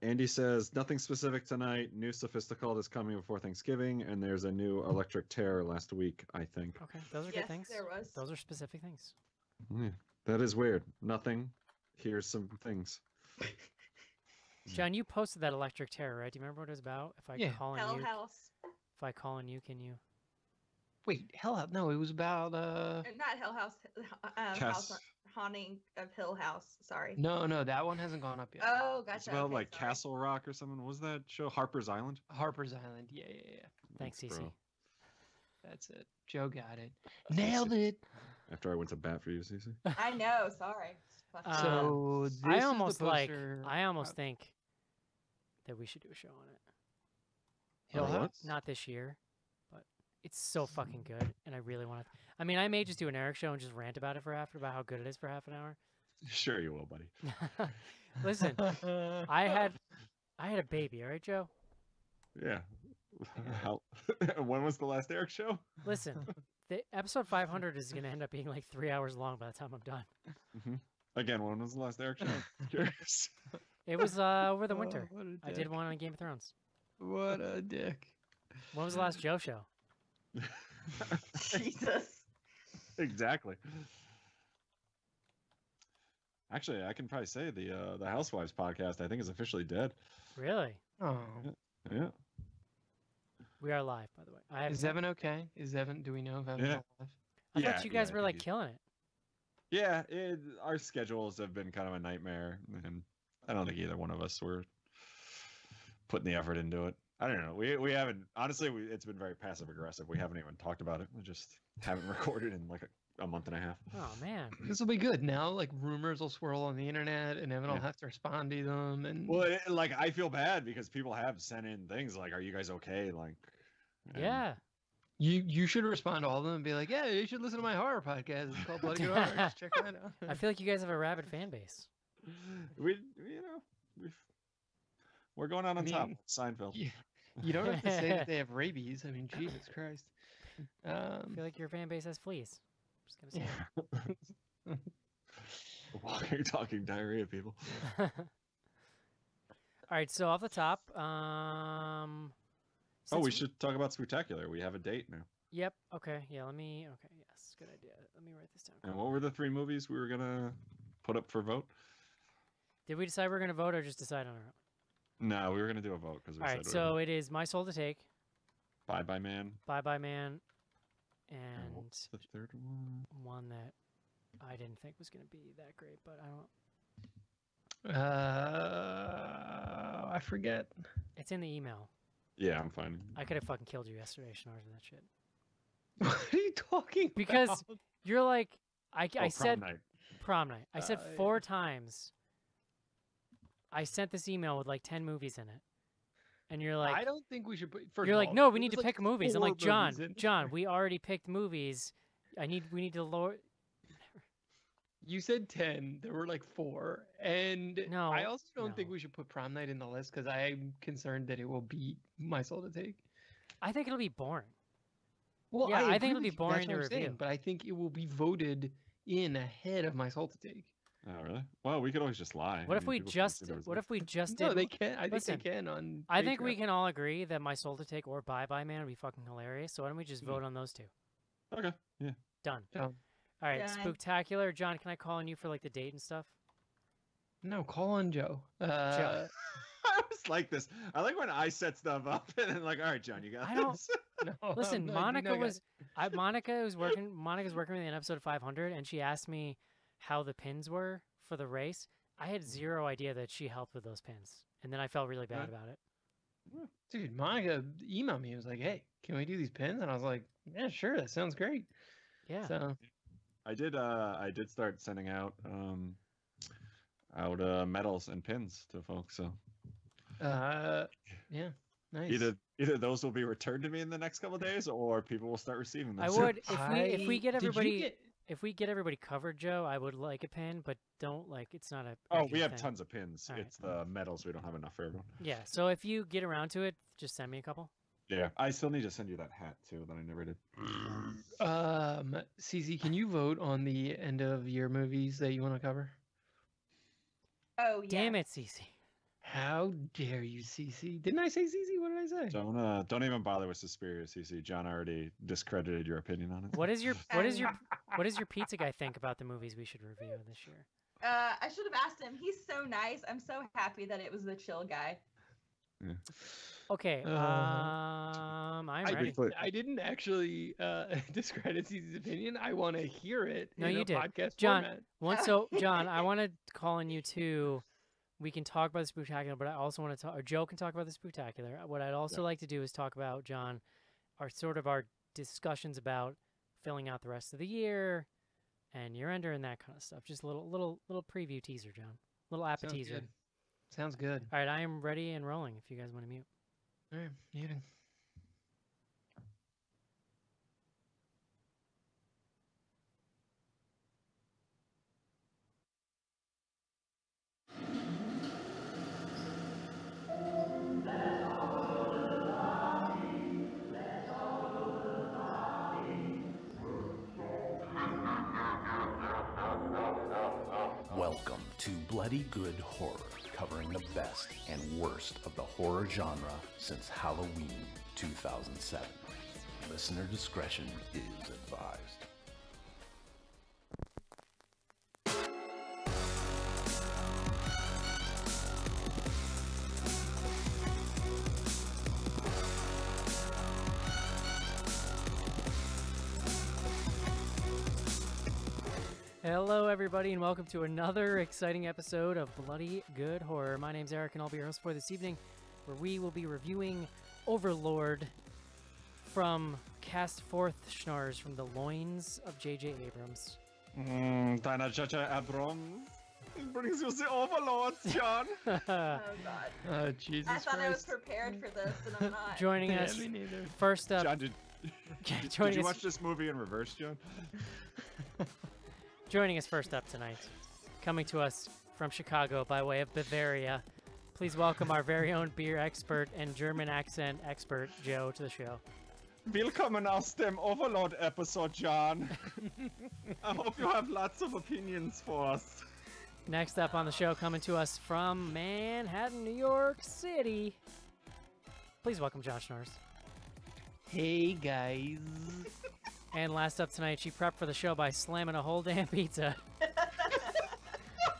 Andy says nothing specific tonight. New Sophisticated is coming before Thanksgiving, and there's a new Electric Terror last week, I think. Okay, those are good things. There was. Those are specific things. Yeah, that is weird. Nothing. Here's some things. John, you posted that Electric Terror, right? Do you remember what it was about? If I call on Hell you, House. if I call on you, can you? Wait, Hell House? No, it was about Not Hell House. House Haunting of Hill House. Sorry. No, that one hasn't gone up yet. Oh, gotcha. It's about okay, like sorry. Castle Rock or something. What was that show? Harper's Island. Harper's Island. Yeah. Thanks, CC. Bro. That's it. Joe got it. Nailed it. After I went to bat for you, Cece. I know. Sorry. So this I is the almost poster- I almost think that we should do a show on it. Hill House. Not this year, but it's so fucking good, and I really want to. I mean, I may just do an Eric show and just rant about it about how good it is for half an hour. Sure you will, buddy. Listen, I had a baby. All right, Joe. Yeah. How? When was the last Eric show? Listen, the episode 500 is going to end up being like 3 hours long by the time I'm done. Mm-hmm. Again, when was the last Eric show? Curious. It was over the winter. what a I did dick. one on Game of Thrones. What a dick. When was the last Joe show? Jesus. Exactly. Actually, I can probably say the Housewives podcast I think is officially dead. Really? Oh. Yeah. We are live, by the way. Is Evan okay? Do we know if Evan's Yeah. alive? I thought you guys were like killing it. Yeah, our schedules have been kind of a nightmare, and I don't think either one of us were putting the effort into it. I don't know. We haven't, honestly, it's been very passive aggressive. We haven't even talked about it. We just haven't recorded in like a month and a half. Oh man. This will be good. Now like rumors will swirl on the internet and Evan will have to respond to them. And well, like I feel bad because people have sent in things like, "Are you guys okay?" Like, yeah. You should respond to all of them and be like, "Yeah, you should listen to my horror podcast. It's called Bloody Good Horror. Just check that out." I feel like you guys have a rabid fan base. We're going out on top. Seinfeld. You don't have to say that they have rabies. I mean, Jesus Christ. I feel like your fan base has fleas. I'm just gonna say. Walking, talking diarrhea, people. All right, so off the top, we should talk about Spooktacular. We have a date now. Yep. Okay. Yeah. Okay. Yes. Good idea. Let me write this down. And what were the 3 movies we were gonna put up for vote? Did we decide we're gonna vote or just decide on our own? No, we were gonna do a vote because we All right. So it is My Soul to Take. Bye Bye Man. Bye Bye Man. And what's the third one? One that I didn't think was gonna be that great, but I don't. I forget. It's in the email. Yeah, I'm fine. I could have fucking killed you yesterday, Schnars, and that shit. What are you talking because about? You're like, I said Prom Night. Prom Night. I said 4 times. I sent this email with like 10 movies in it, and you're like, I don't think we should put. You're like, no, we need to pick movies. I'm like, John, we already picked movies. We need to lower. You said 10. There were like 4, and no, I also don't think we should put Prom Night in the list because I'm concerned that it will beat My Soul to Take. I think it'll be boring. Well, yeah, I think agree it'll be with you. That's boring to what I'm saying, review. but I think it will be voted in ahead of My Soul to Take. Oh, really? Well, we could always just lie. What if we just did? No, they can. I think they can on. I think we Patreon. can all agree that My Soul to Take or Bye Bye Man would be fucking hilarious. So why don't we just vote on those 2? Okay. Yeah. Done. Done. All right, Done. Spooktacular. John, can I call on you for like the date and stuff? No, call on Joe. Joe. I was like this. I like when I set stuff up and then like, all right, John, you got this. No, Listen, no, Monica no, was working. Monica's working with me in episode 500, and she asked me how the pins were for the race. I had 0 idea that she helped with those pins, and then I felt really bad about it. Dude, Monica emailed me. It was like, "Hey, can we do these pins?" And I was like, "Yeah, sure. That sounds great." Yeah. So I did start sending out medals and pins to folks. So yeah, nice. Either those will be returned to me in the next couple of days, or people will start receiving them. I would if we get Did you everybody. If we get everybody covered, Joe, I would like a pin, but don't like it's not a. Oh, we have thing. tons of pins. All It's the medals we don't have enough for everyone. Yeah, so if you get around to it, just send me a couple. Yeah, I still need to send you that hat too that I never did. CC, can you vote on the end of year movies that you want to cover? Oh yeah. Damn it, Cece. How dare you, Cece? Didn't I say Cece? What did I say? Don't even bother with Suspiria, CC. John already discredited your opinion on it. What is your pizza guy think about the movies we should review this year? I should have asked him. He's so nice. I'm so happy that it was the chill guy. Yeah. Okay, I'm ready. I didn't actually discredit Cece's opinion. I want to hear it No, in you a did. podcast John, format. John, I want to call on you too. We can talk about the Spooktacular, but I also want to talk, or Joe can talk about the Spooktacular. What I'd also like to do is talk about, John, our discussions about filling out the rest of the year and year-ender and that kind of stuff. Just a little preview teaser, John. Little appetizer. Sounds good. All right, I am ready and rolling if you guys want to mute. All right, muting. Welcome to Bloody Good Horror, covering the best and worst of the horror genre since Halloween 2007. Listener discretion is advised. Hello, everybody, and welcome to another exciting episode of Bloody Good Horror. My name's Eric, and I'll be your host for this evening, where we will be reviewing Overlord from Cast Forth Schnars from the loins of J.J. Abrams. Deiner J.J. Abrams brings you the Overlord, John. Oh God. Oh, Jesus I thought Christ. I was prepared for this, and I'm not. Joining Yeah, us me neither. first up. John, did joining you us- watch this movie in reverse, John? Joining us first up tonight, coming to us from Chicago by way of Bavaria, please welcome our very own beer expert and German accent expert, Joe, to the show. Willkommen aus dem Overlord episode, John. I hope you have lots of opinions for us. Next up on the show, coming to us from Manhattan, New York City, please welcome John Schnars. Hey, guys. And last up tonight, she prepped for the show by slamming a whole damn pizza.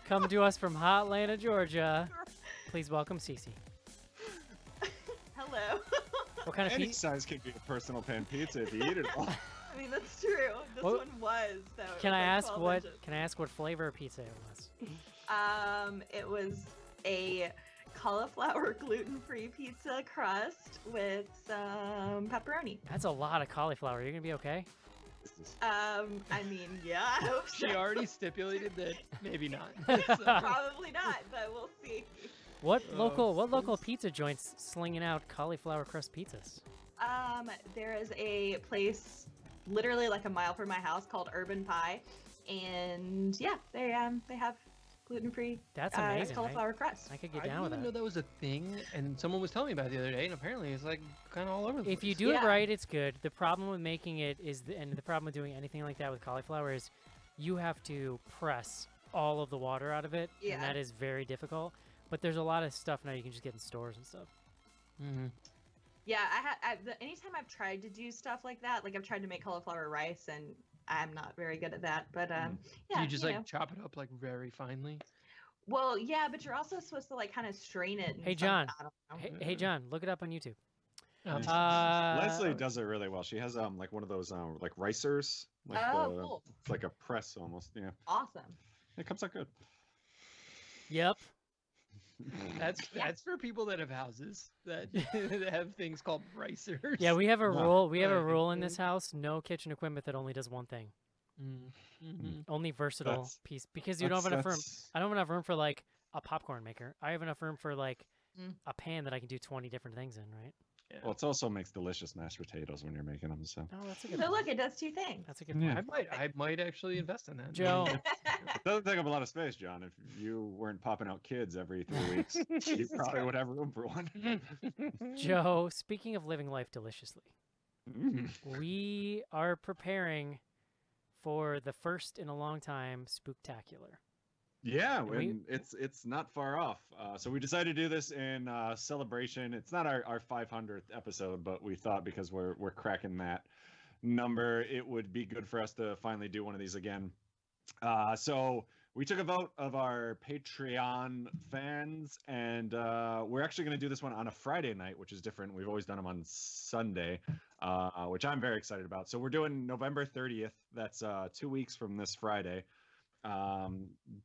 Coming to us from Hotlanta, Georgia, please welcome Cece. Hello. What kind of Any pizza? size can be a personal pan pizza if you eat it all. I mean, that's true. This What- one was. So it Can was I like ask 12 what? inches. Can I ask what flavor of pizza it was? It was a cauliflower gluten-free pizza crust with some pepperoni. That's a lot of cauliflower. You're gonna be okay? I mean, yeah, I hope so. She already stipulated that maybe not. Probably not, but we'll see. What local pizza joints slinging out cauliflower crust pizzas? There is a place literally like a mile from my house called Urban Pie, and yeah, they have gluten-free That's amazing. cauliflower crust. I could get I down didn't with even that. know that was a thing, and someone was telling me about it the other day, and apparently it's like kind of all over the If you place. do Yeah. it right, it's good. The problem with making it is, and the problem with doing anything like that with cauliflower is, you have to press all of the water out of it, and Yeah. that is very difficult. But there's a lot of stuff now you can just get in stores and stuff. Mhm. Yeah, anytime I've tried to do stuff like that, like I've tried to make cauliflower rice, and I'm not very good at that. But yeah, Do you just you like know. chop it up like very finely? Well, yeah, but you're also supposed to like kind of strain it. Hey, and John. I don't know. Hey John, look it up on YouTube. Leslie does it really well. She has like one of those like ricers, like Cool. it's like a press almost. Yeah, Awesome. it comes out good. Yep. That's for people that have houses that, that have things called ricers. Yeah, we have a No. rule. We have a Right. rule in this house: no kitchen equipment that only does one thing. Mm-hmm. Only versatile That's- piece, because you don't have enough room. That's- I don't have enough room for like a popcorn maker. I have enough room for like Mm. a pan that I can do 20 different things in, right? Well, it also makes delicious mashed potatoes when you're making them. So Oh, that's a good. So point. look, it does two things. That's a good Yeah. point. I might actually invest in that. Joe. it doesn't take up a lot of space, John. If you weren't popping out kids every 3 weeks, you Jesus probably would have room for one. Joe, speaking of living life deliciously, Mm. we are preparing for the first in a long time Spooktacular. Yeah, And we- and it's not far off. So we decided to do this in celebration. It's not our 500th episode, but we thought because we're cracking that number, it would be good for us to finally do one of these again. So we took a vote of our Patreon fans, and we're actually going to do this one on a Friday night, which is different. We've always done them on Sunday, which I'm very excited about. So we're doing November 30th. That's 2 weeks from this Friday,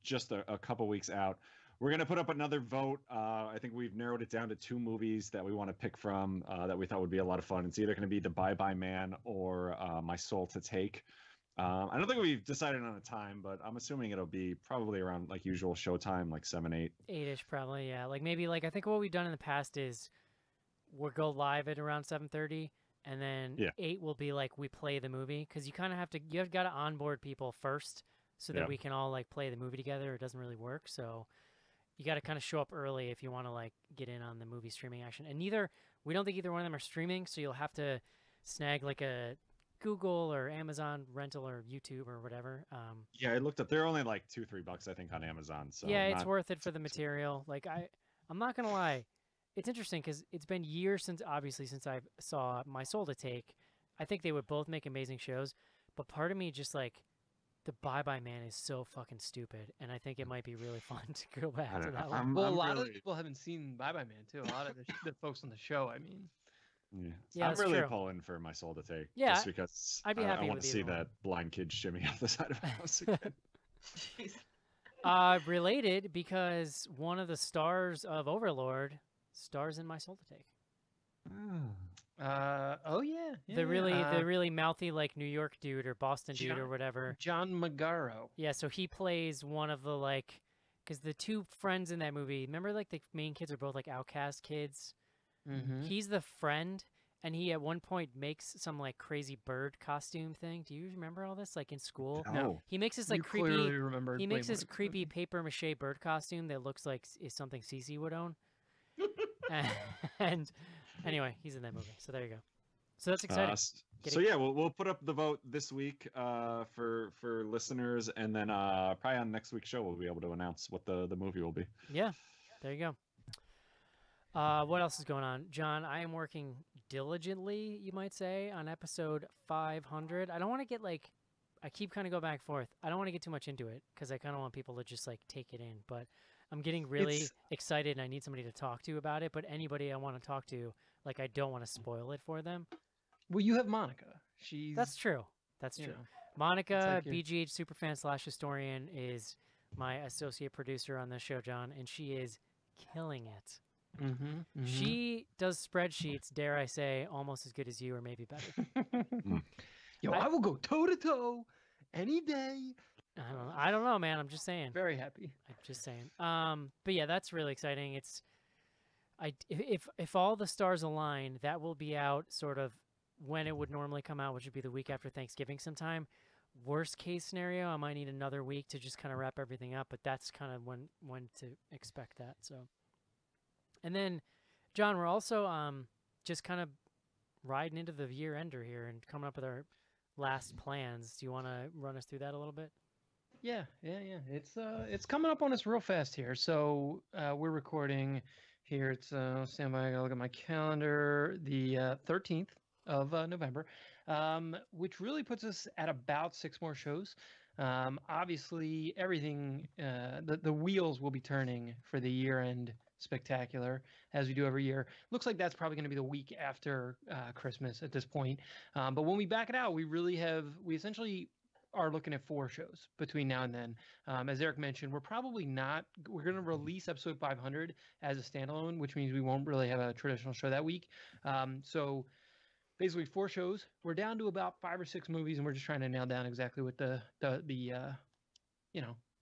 just a couple weeks out. We're going to put up another vote. I think we've narrowed it down to 2 movies that we want to pick from that we thought would be a lot of fun. It's either going to be The Bye Bye Man or My Soul to Take. I don't think we've decided on a time, but I'm assuming it'll be probably around like usual showtime, like 7, 8. 8-ish probably, yeah. Like maybe like I think what we've done in the past is we'll go live at around 7:30, and then 8 will be like we play the movie, because you kind of have to got to onboard people first so that we can all like play the movie together. It doesn't really work, so you got to kind of show up early if you want to like get in on the movie streaming action. And we don't think either one of them are streaming, so you'll have to snag like a Google or Amazon rental or YouTube or whatever. Yeah, I looked up. They're only like $2-3, I think, on Amazon. So yeah, it's worth it for the material. Like I'm not gonna lie, it's interesting because it's been years since I saw My Soul to Take. I think they would both make amazing shows, but part of me just like the Bye Bye Man is so fucking stupid, and I think it might be really fun to go back to that one. Well, a lot of people haven't seen Bye Bye Man too. A lot of the folks on the show, I mean. Yeah, I'm really true. pulling for My Soul to Take. Yeah, just because I'd be happy I want with to see either one. that blind kid shimmy off the side of a house again. Related because one of the stars of Overlord stars in My Soul to Take. Oh yeah, The really mouthy like New York dude or Boston dude or whatever. John Magaro. Yeah, so he plays one of the like, because the 2 friends in that movie, remember like the main kids are both like outcast kids. Mm-hmm. He's the friend, and he at one point makes some like crazy bird costume thing. Do you remember all this? Like in school, No. he makes this like You creepy. clearly remembered He makes way this more. creepy paper mache bird costume that looks like is something Cece would own. And anyway, he's in that movie. So there you go. So that's exciting. So yeah, we'll put up the vote this week for listeners, and then probably on next week's show we'll be able to announce what the movie will be. Yeah, there you go. What else is going on? John, I am working diligently, you might say, on episode 500. I don't want to get like, I keep kind of go back and forth. I don't want to get too much into it because I kind of want people to just like take it in. But I'm getting really excited and I need somebody to talk to about it. But anybody I want to talk to, like I don't want to spoil it for them. Well, you have Monica. That's true. That's true. Monica, like BGH Superfan / historian, is my associate producer on this show, John, and she is killing it. She does spreadsheets, dare I say, almost as good as you or maybe better. Yo, I will go toe to toe any day. I don't know, man. I'm just saying. Very happy. I'm just saying. But yeah, that's really exciting. If all the stars align, that will be out sort of when it would normally come out, which would be the week after Thanksgiving sometime. Worst case scenario, I might need another week to just kind of wrap everything up, but that's kind of when to expect that. So. And then, John, we're also just kind of riding into the year ender here and coming up with our last plans. Do you want to run us through that a little bit? Yeah. It's coming up on us real fast here. So we're recording here. It's stand by. I gotta look at my calendar. The 13th of November, which really puts us at about 6 more shows. Obviously, everything the wheels will be turning for the year-end spectacular as we do every year. Looks like that's probably going to be the week after Christmas at this point. But when we back it out, we essentially are looking at 4 shows between now and then. As Eric mentioned, we're going to release episode 500 as a standalone, which means we won't really have a traditional show that week. So basically 4 shows. We're down to about 5 or 6 movies, and we're just trying to nail down exactly what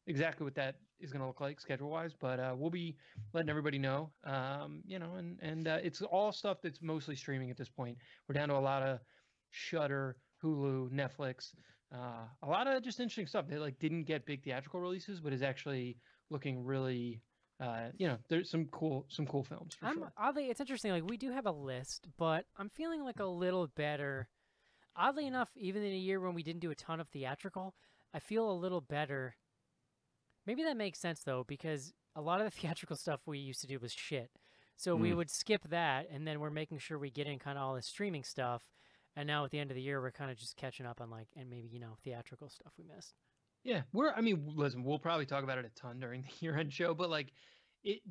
exactly what that is going to look like schedule-wise. But we'll be letting everybody know, and it's all stuff that's mostly streaming at this point. We're down to a lot of Shudder, Hulu, Netflix, a lot of just interesting stuff that like didn't get big theatrical releases, but is actually looking really. There's some cool films. For sure. Oddly, it's interesting. Like we do have a list, but I'm feeling like a little better. Oddly enough, even in a year when we didn't do a ton of theatrical, I feel a little better Maybe that makes sense though, because a lot of the theatrical stuff we used to do was shit. So we would skip that, and then we're making sure we get in kind of all the streaming stuff. And now at the end of the year, we're kind of just catching up on and maybe, theatrical stuff we missed. Yeah, listen, we'll probably talk about it a ton during the year-end show, but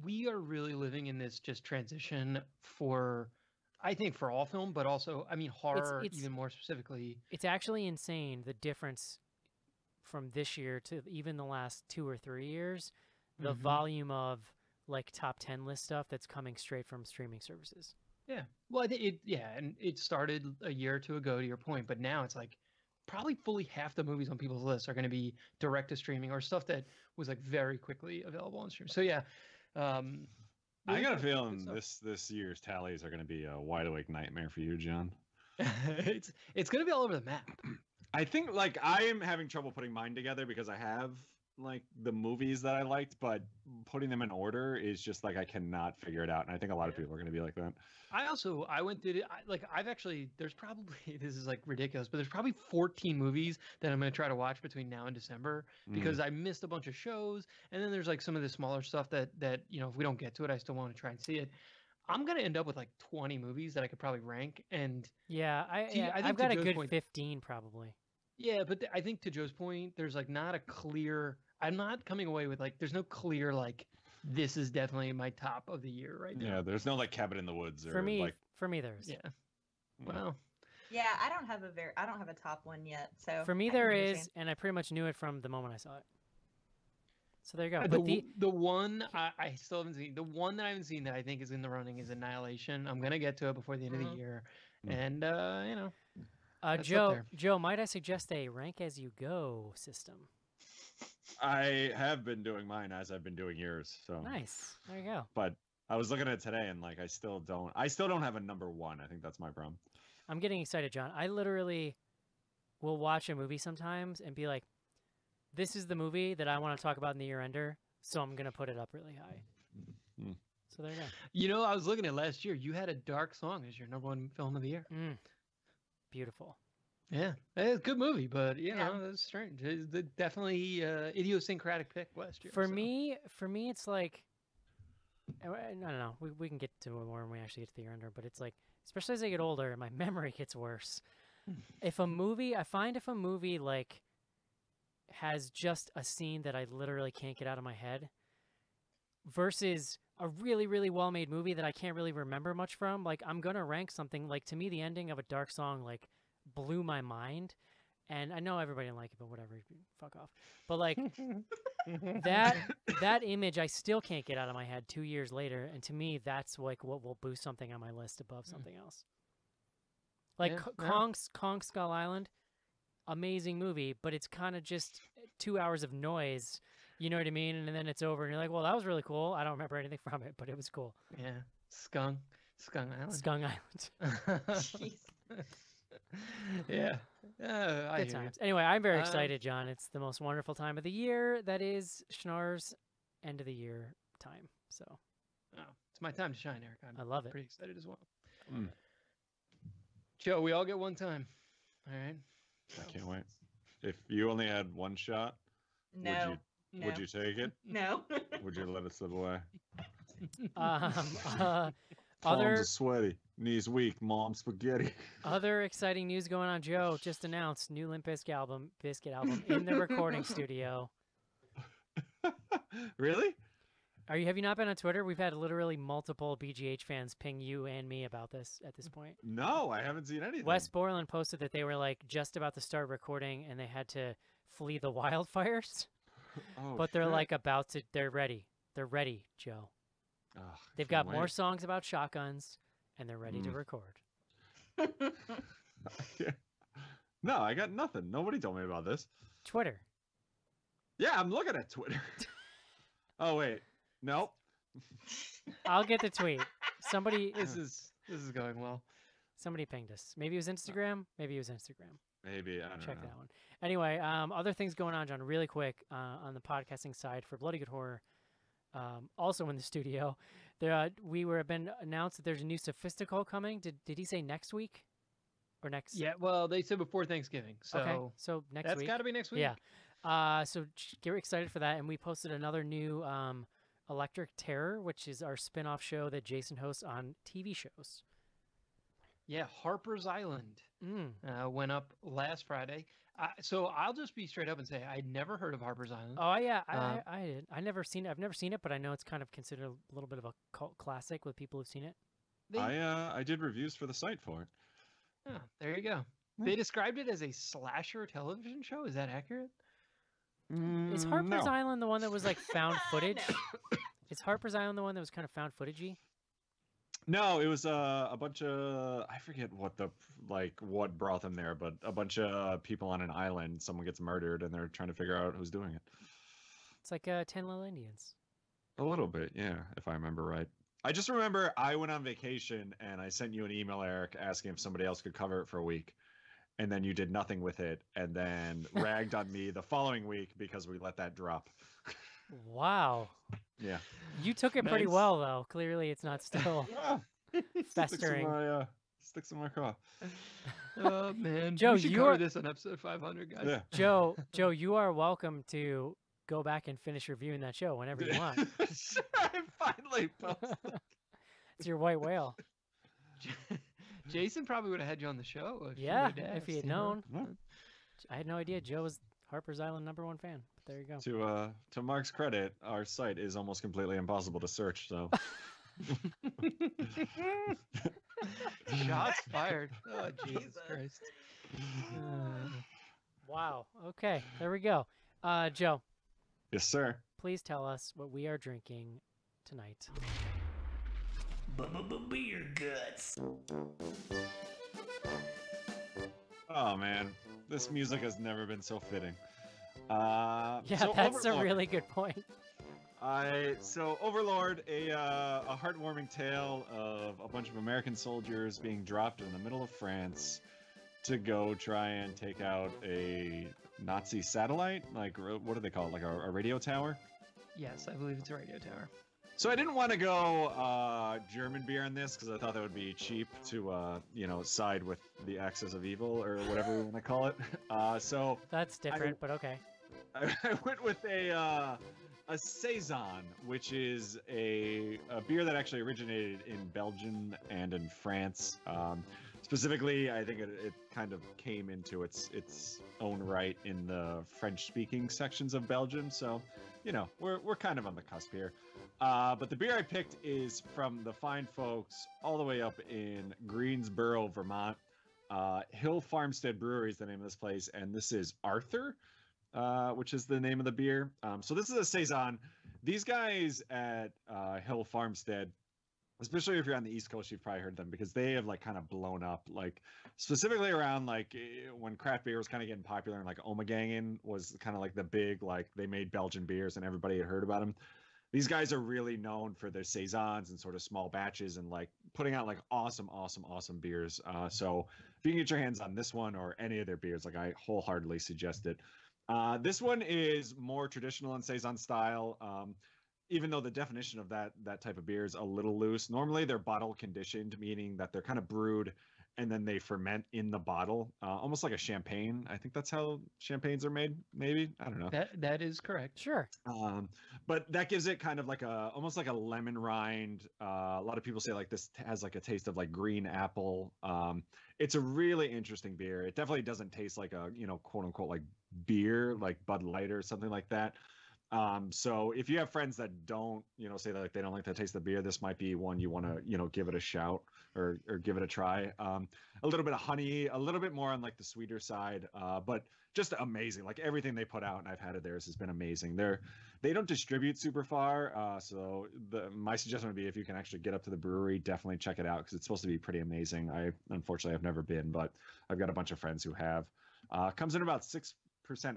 we are really living in this just transition I think for all film, but also, horror even more specifically. It's actually insane, the difference from this year to even the last 2 or 3 years, the volume of top 10 list stuff that's coming straight from streaming services. Yeah. Well, I think and it started a year or two ago to your point, but now it's probably fully half the movies on people's lists are going to be direct to streaming or stuff that was very quickly available on stream. So yeah. I got a feeling this year's tallies are going to be a wide awake nightmare for you, John. It's going to be all over the map. I think I am having trouble putting mine together because I have the movies that I liked, but putting them in order is just I cannot figure it out. And I think a lot of people are going to be like that. I went through I've actually, there's probably, this is ridiculous, but there's probably 14 movies that I'm going to try to watch between now and December because I missed a bunch of shows. And then there's some of the smaller stuff that, if we don't get to it, I still want to try and see it. I'm going to end up with 20 movies that I could probably rank. And yeah, I've got a good 15 probably. Yeah, but I think to Joe's point, there's not a clear, I'm not coming away with there's no clear this is definitely my top of the year right now. Yeah, there's no Cabin in the Woods or for me there is. Yeah. Well. Yeah, I don't have a top one yet. So for me there is, and I pretty much knew it from the moment I saw it. So there you go. But the one I still haven't seen, the one that I haven't seen that I think is in the running is Annihilation. I'm gonna get to it before the end of the year, and Joe, might I suggest a rank as you go system? I have been doing mine as I've been doing yours. So nice. There you go. But I was looking at it today, and I still don't have a number one. I think that's my problem. I'm getting excited, John. I literally will watch a movie sometimes and be like, "This is the movie that I want to talk about in the year ender," so I'm gonna put it up really high. So there you go. I was looking at last year. You had A Dark Song as your number one film of the year. Beautiful. Yeah, it's a good movie, but it's strange. It's definitely idiosyncratic pick last year. For me, it's I don't know. We can get to it more when we actually get to the year under, but it's especially as I get older, my memory gets worse. I find if a movie has just a scene that I literally can't get out of my head, versus a really, really well-made movie that I can't really remember much from, I'm gonna rank something to me the ending of A Dark Song blew my mind, and I know everybody didn't like it, but whatever, fuck off. But that image I still can't get out of my head 2 years later, and to me that's what will boost something on my list above something else. Kong Skull Island, amazing movie, but it's kind of just 2 hours of noise. You know what I mean? And then it's over, and you're like, well, that was really cool. I don't remember anything from it, but it was cool. Yeah. Skung Island. Skung Island. Jeez. Yeah. Good times. Anyway, I'm very excited, John. It's the most wonderful time of the year. That is Schnarr's end of the year time. So. It's my time to shine, Eric. I love it. Pretty excited as well. Joe, we all get one time. All right. I can't wait. If you only had one shot, No. Would you take it? No. Would you let it slip away? Other Palms are sweaty, knees weak, mom spaghetti. Other exciting news going on. Joe just announced new Limp Bizkit album in the recording studio. Really? Have you not been on Twitter? We've had literally multiple BGH fans ping you and me about this at this point. No, I haven't seen anything. Wes Borland posted that they were just about to start recording and they had to flee the wildfires. Oh, but they're they're ready. They're ready, Joe. They've got more songs about shotguns and they're ready to record. No, I got nothing. Nobody told me about this. Twitter. Yeah, I'm looking at Twitter. Oh, wait. Nope. I'll get the tweet. Somebody. This is going well. Somebody pinged us. Maybe it was Instagram. Maybe it was Instagram. Maybe. I don't know. Check that one. Anyway, other things going on, John, really quick on the podcasting side for Bloody Good Horror. Also in the studio, been announced that there's a new Sophistical coming. Did he say next week or next? Yeah, well, they said before Thanksgiving. So okay, so next week. That's got to be next week. Yeah. So get excited for that. And we posted another new Electric Terror, which is our spin-off show that Jason hosts on TV shows. Yeah, Harper's Island Mm. went up last Friday. So I'll just be straight up and say I'd never heard of Harper's Island. Oh yeah, I did. I've never seen it, but I know it's kind of considered a little bit of a cult classic with people who've seen it. I did reviews for the site for it. Oh, there you go. They described it as a slasher television show. Is that accurate? Is Harper's No. Island the one that was like found footage? No. Is Harper's Island the one that was kind of found footagey? No, it was a bunch of, I forget what brought them there, but a bunch of people on an island. Someone gets murdered, and they're trying to figure out who's doing it. It's like 10 Little Indians. A little bit, yeah, if I remember right. I just remember I went on vacation and I sent you an email, Eric, asking if somebody else could cover it for a week. And then you did nothing with it and then ragged on me the following week because we let that drop. Wow. Yeah. You took it pretty Nice. well, though. Clearly, it's not still festering. Sticks in my craw. Oh man, Joe, we should you're- cover this on episode 500, guys. Yeah. Joe, you are welcome to go back and finish reviewing that show whenever you want. Sure, I finally posted. It's your white whale. Jason probably would have had you on the show. If Yeah, you would've if he asked, had you know? known. No. I had no idea Joe was Harper's Island #1 fan. But there you go. To Mark's credit, our site is almost completely impossible to search, so Shots fired. Oh Jesus Jesus. Christ. Wow. Okay, there we go. Joe, yes, sir. please tell us what we are drinking tonight. Beer guts. Oh man, this music has never been so fitting. Yeah, so that's a Overlord. really good point. So Overlord, a heartwarming tale of a bunch of American soldiers being dropped in the middle of France to go try and take out a Nazi satellite. Like, what do they call it? Like a radio tower? Yes, I believe it's a radio tower. So I didn't want to go German beer on this because I thought that would be cheap to, side with the axis of evil or whatever we want to call it. So That's different, but okay. I went with a saison, which is a beer that actually originated in Belgium and in France. Specifically, I think it kind of came into its own right in the French-speaking sections of Belgium. So, we're kind of on the cusp here. But the beer I picked is from the fine folks all the way up in Greensboro, Vermont. Hill Farmstead Brewery is the name of this place, and this is Arthur, which is the name of the beer. So this is a saison. These guys at Hill Farmstead, especially if you're on the East Coast, you've probably heard them because they have kind of blown up, specifically around when craft beer was kind of getting popular and Ommegangen was kind of the big, they made Belgian beers and everybody had heard about them. These guys are really known for their saisons and sort of small batches and putting out awesome beers. So if you can get your hands on this one or any of their beers, I wholeheartedly suggest it. This one is more traditional in saison style. Even though the definition of that type of beer is a little loose. Normally they're bottle conditioned, meaning that they're kind of brewed and then they ferment in the bottle, almost like a champagne. I think that's how champagnes are made. Maybe, I don't know. That is correct. Sure. But that gives it kind of almost like a lemon rind. A lot of people say this has a taste of green apple. It's a really interesting beer. It definitely doesn't taste like a quote unquote beer like Bud Light or something like that. So if you have friends that don't say that they don't like the taste of the beer, this might be one you want to give it a shout or give it a try. A little bit of honey, a little bit more on the sweeter side, but just amazing. Everything they put out, and I've had it theirs has been amazing. They don't distribute super far, so my suggestion would be if you can actually get up to the brewery, definitely check it out because it's supposed to be pretty amazing. Unfortunately I've never been, but I've got a bunch of friends who have. Comes in about 6%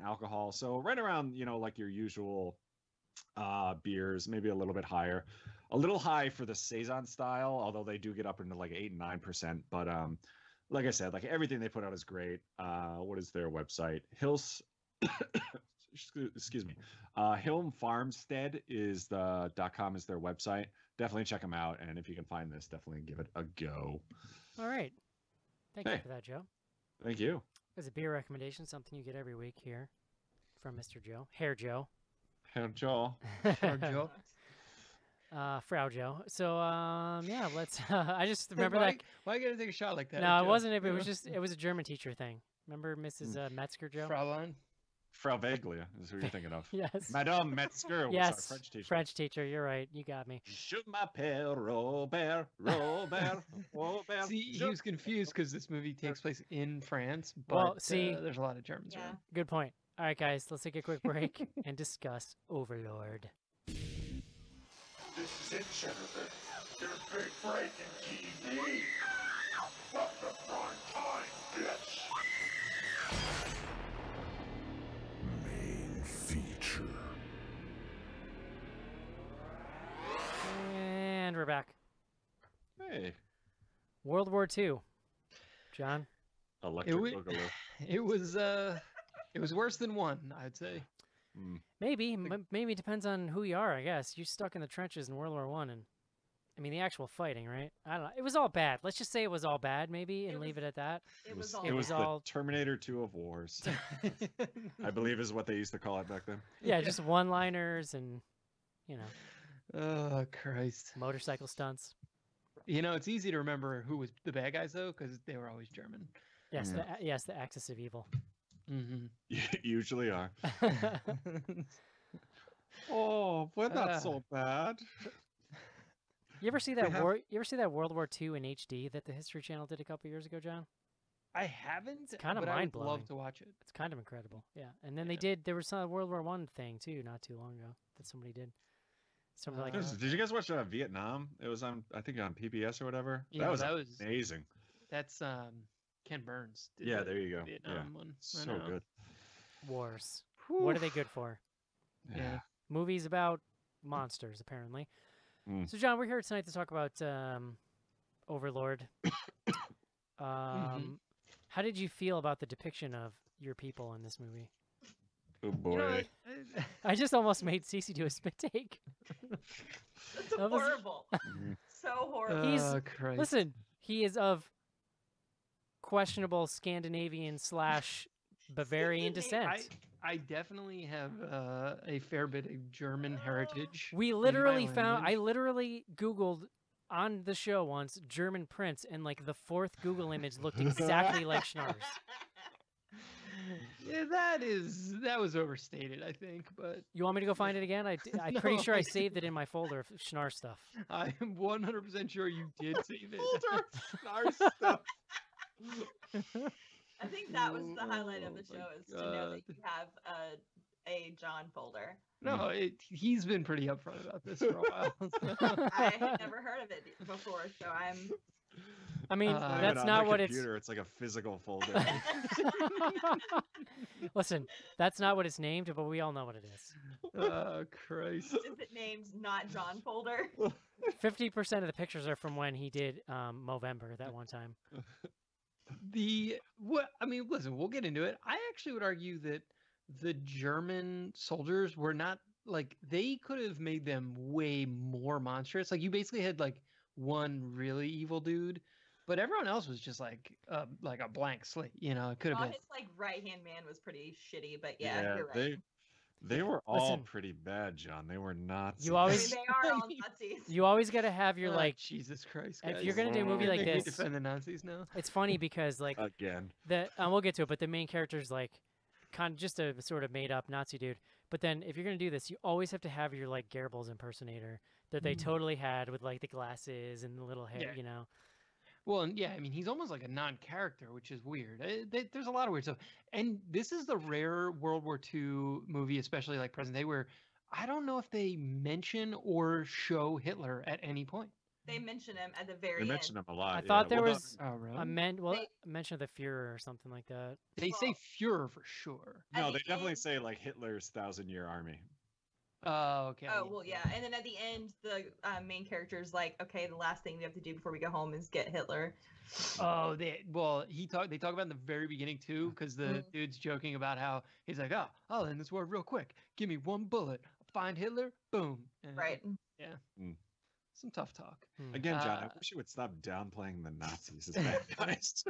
alcohol, so right around your usual beers, maybe a little bit higher, a little high for the saison style, although they do get up into 8 and 9%. But like I said, everything they put out is great. What is their website? Excuse me. Hilm Farmstead is the .com is their website. Definitely check them out, and if you can find this, definitely give it a go. All right. Thank you Hey. for that, Joe. Thank you. As a beer recommendation, something you get every week here from Mr. Joe, Hair Joe, Herr Joel. Or Joe. Frau Joe. So yeah, let's. I just remember why, that. Why you gotta take a shot like that? No, it Joe? wasn't. It was just. It was a German teacher thing. Remember Mrs. Metzger, Joe? Fraulein. Frau Veglia is who you're thinking of. Yes. Madame Metzger was our Yes. French teacher. French teacher. You're right. You got me. Je m'appelle Robert, Robert, Robert. See, he was confused because this movie takes place in France, but Well, see- there's a lot of Germans Yeah. around. Good point. All right, guys, let's take a quick break and discuss Overlord. This is it, Jennifer. Your big breaking TV. Welcome to prime time, bitch. Main feature. And we're back. Hey, World War II. John? Electric wa- Boogaloo. It was worse than one, I'd say. Maybe. Maybe it depends on who you are, I guess. You're stuck in the trenches in World War One, and I mean the actual fighting, right? I don't know. It was all bad. Let's just say it was all bad, maybe, and It leave was- it at that. It was all. It was all- the Terminator 2 of wars. I believe is what they used to call it back then. Yeah, just one-liners and, you know, Oh Christ! motorcycle stunts. You know, it's easy to remember who was the bad guys though, because they were always German. Yes, yes, the axis of evil. Mm-hmm. Usually are. Oh, we're not so bad. You ever see We that have- war? You ever see that World War II in HD that the History Channel did a couple years ago, John? I haven't. It's kinda but I would mind-blowing. love to watch it. It's kind of incredible. Yeah, and then they Yeah. did. There was some World War One thing too, not too long ago that somebody did. Something like Did you guys watch Vietnam? It was on, I think, on PBS or whatever. Yeah, that that was was- amazing. That's Ken Burns. Did Yeah, the there you go. Vietnam Yeah, one. I so know. good. wars. What are they good for? Yeah. Movies about monsters, apparently. Mm. So, John, we're here tonight to talk about Overlord. How did you feel about the depiction of your people in this movie? Oh boy. You know, I just almost made Cece do a spit take. That's That was- horrible. So horrible. He's- oh, Christ. Listen, he is of questionable Scandinavian / Bavarian descent. I definitely have a fair bit of German heritage. We in my literally found. I language. literally Googled on the show once German prince, and like the fourth Google image looked exactly like Schnars. Yeah, that was overstated, I think, but You want me to go find it again? I'm pretty sure I No. saved it in my folder of Schnar stuff. I am 100% sure you did save it. Folder, our stuff. I think that was the highlight of Oh the my show is to know that God. you have a John folder. No, he's been pretty upfront about this for a while. I had never heard of it before, so I'm. I mean, Uh, that's on not the what it's. computer. It's like a physical folder. Listen, that's not what it's named, but we all know what it is. Oh, Christ. Is it named not John folder? 50% of the pictures are from when he did Movember that one time. I mean, listen, we'll get into it. I actually would argue that the German soldiers were not like they could have made them way more monstrous. Like you basically had like one really evil dude, but everyone else was just like a blank slate. You know, it could have Well, been. his like right hand man was pretty shitty, but yeah, you're right. they were all Listen. pretty bad, John. They were not. You I always- mean, they are all Nazis. You always got to have your Oh, like. Jesus Christ! if Guys. you're gonna do a movie You like make me this- defend the Nazis now. It's funny because like again. we'll get to it, but the main character's like kind of just a sort of made up Nazi dude. But then if you're gonna do this, you always have to have your like Goebbels impersonator that they totally had with like the glasses and the little hair, Yeah. you know. Well, and yeah, I mean, he's almost like a non-character, which is weird. There's a lot of weird stuff, and this is the rare World War II movie, especially like present day, where I don't know if they mention or show Hitler at any point. They mention him at the very They end. mentioned them a lot. I yeah. thought there Well, was Oh, really? a They- mention of the Fuhrer or something like that. They say well- Fuhrer for sure. No, at they the definitely end- say like Hitler's 1,000-year army. Oh, okay. Oh well, yeah. And then at the end, the main character's like, "Okay, the last thing we have to do before we go home is get Hitler." Oh, they talk about in the very beginning too, because the Mhm. dude's joking about how he's like, "Oh, I'll end this war real quick. Give me one bullet. Find Hitler. Boom." And Right. Some tough talk. Again, John, I Uh, wish you would stop downplaying the Nazis as bad guys.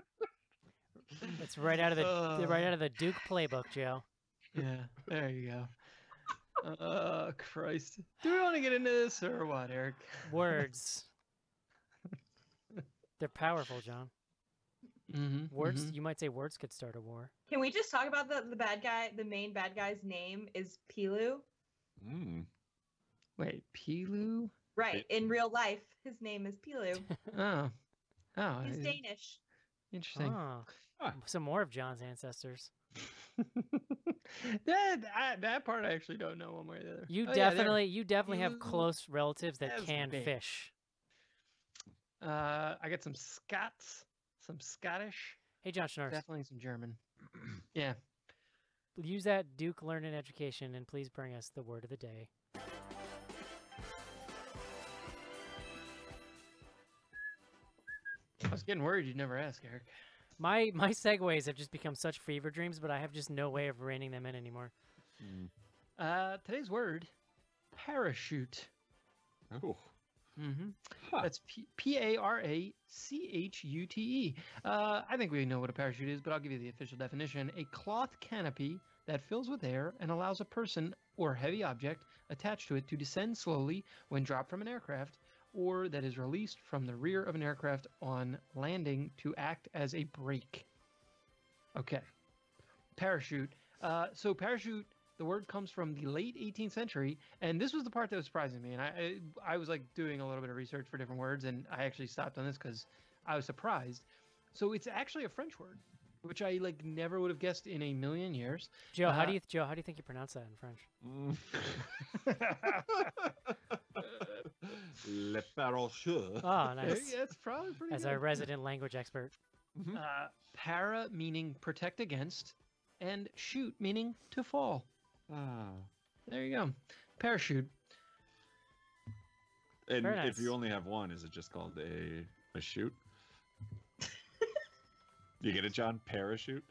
It's right out of the Uh. right out of the Duke playbook, Joe. Yeah, there you go. Christ. Do we want to get into this or what, Eric? Words. They're powerful, John. Words. You might say words could start a war. Can we just talk about the bad guy? The main bad guy's name is Pilu. Wait, Pilu? Right. In real life, his name is Pilu. Oh. Oh. He's Danish. Interesting. Some more of John's ancestors. that part I actually don't know one way or the other. You definitely have close relatives that can fish. I got some Scots, some Scottish. Hey, John Schnars. Definitely some German. Yeah. Use that Duke Learning Education and please bring us the word of the day. I was getting worried you'd never ask, Eric. My segues have just become such fever dreams, but I have just no way of reining them in anymore. Today's word, parachute. Oh. That's Parachute. I think we know what a parachute is, but I'll give you the official definition. A cloth canopy that fills with air and allows a person or heavy object attached to it to descend slowly when dropped from an aircraft, or that is released from the rear of an aircraft on landing to act as a brake. Okay. Parachute. So parachute, the word comes from the late 18th century, and this was the part that was surprising me. And I was like doing a little bit of research for different words, and I actually stopped on this because I was surprised. So it's actually a French word, which I like never would have guessed in a million years. Joe, how do you think you pronounce that in French? Le parachute. Oh, nice. Yeah, it's probably pretty As good. our resident language expert. Para meaning protect against, and shoot meaning to fall. There you go. Parachute. And Very nice. if you only have one, is it just called a chute? You get it, John? Parachute?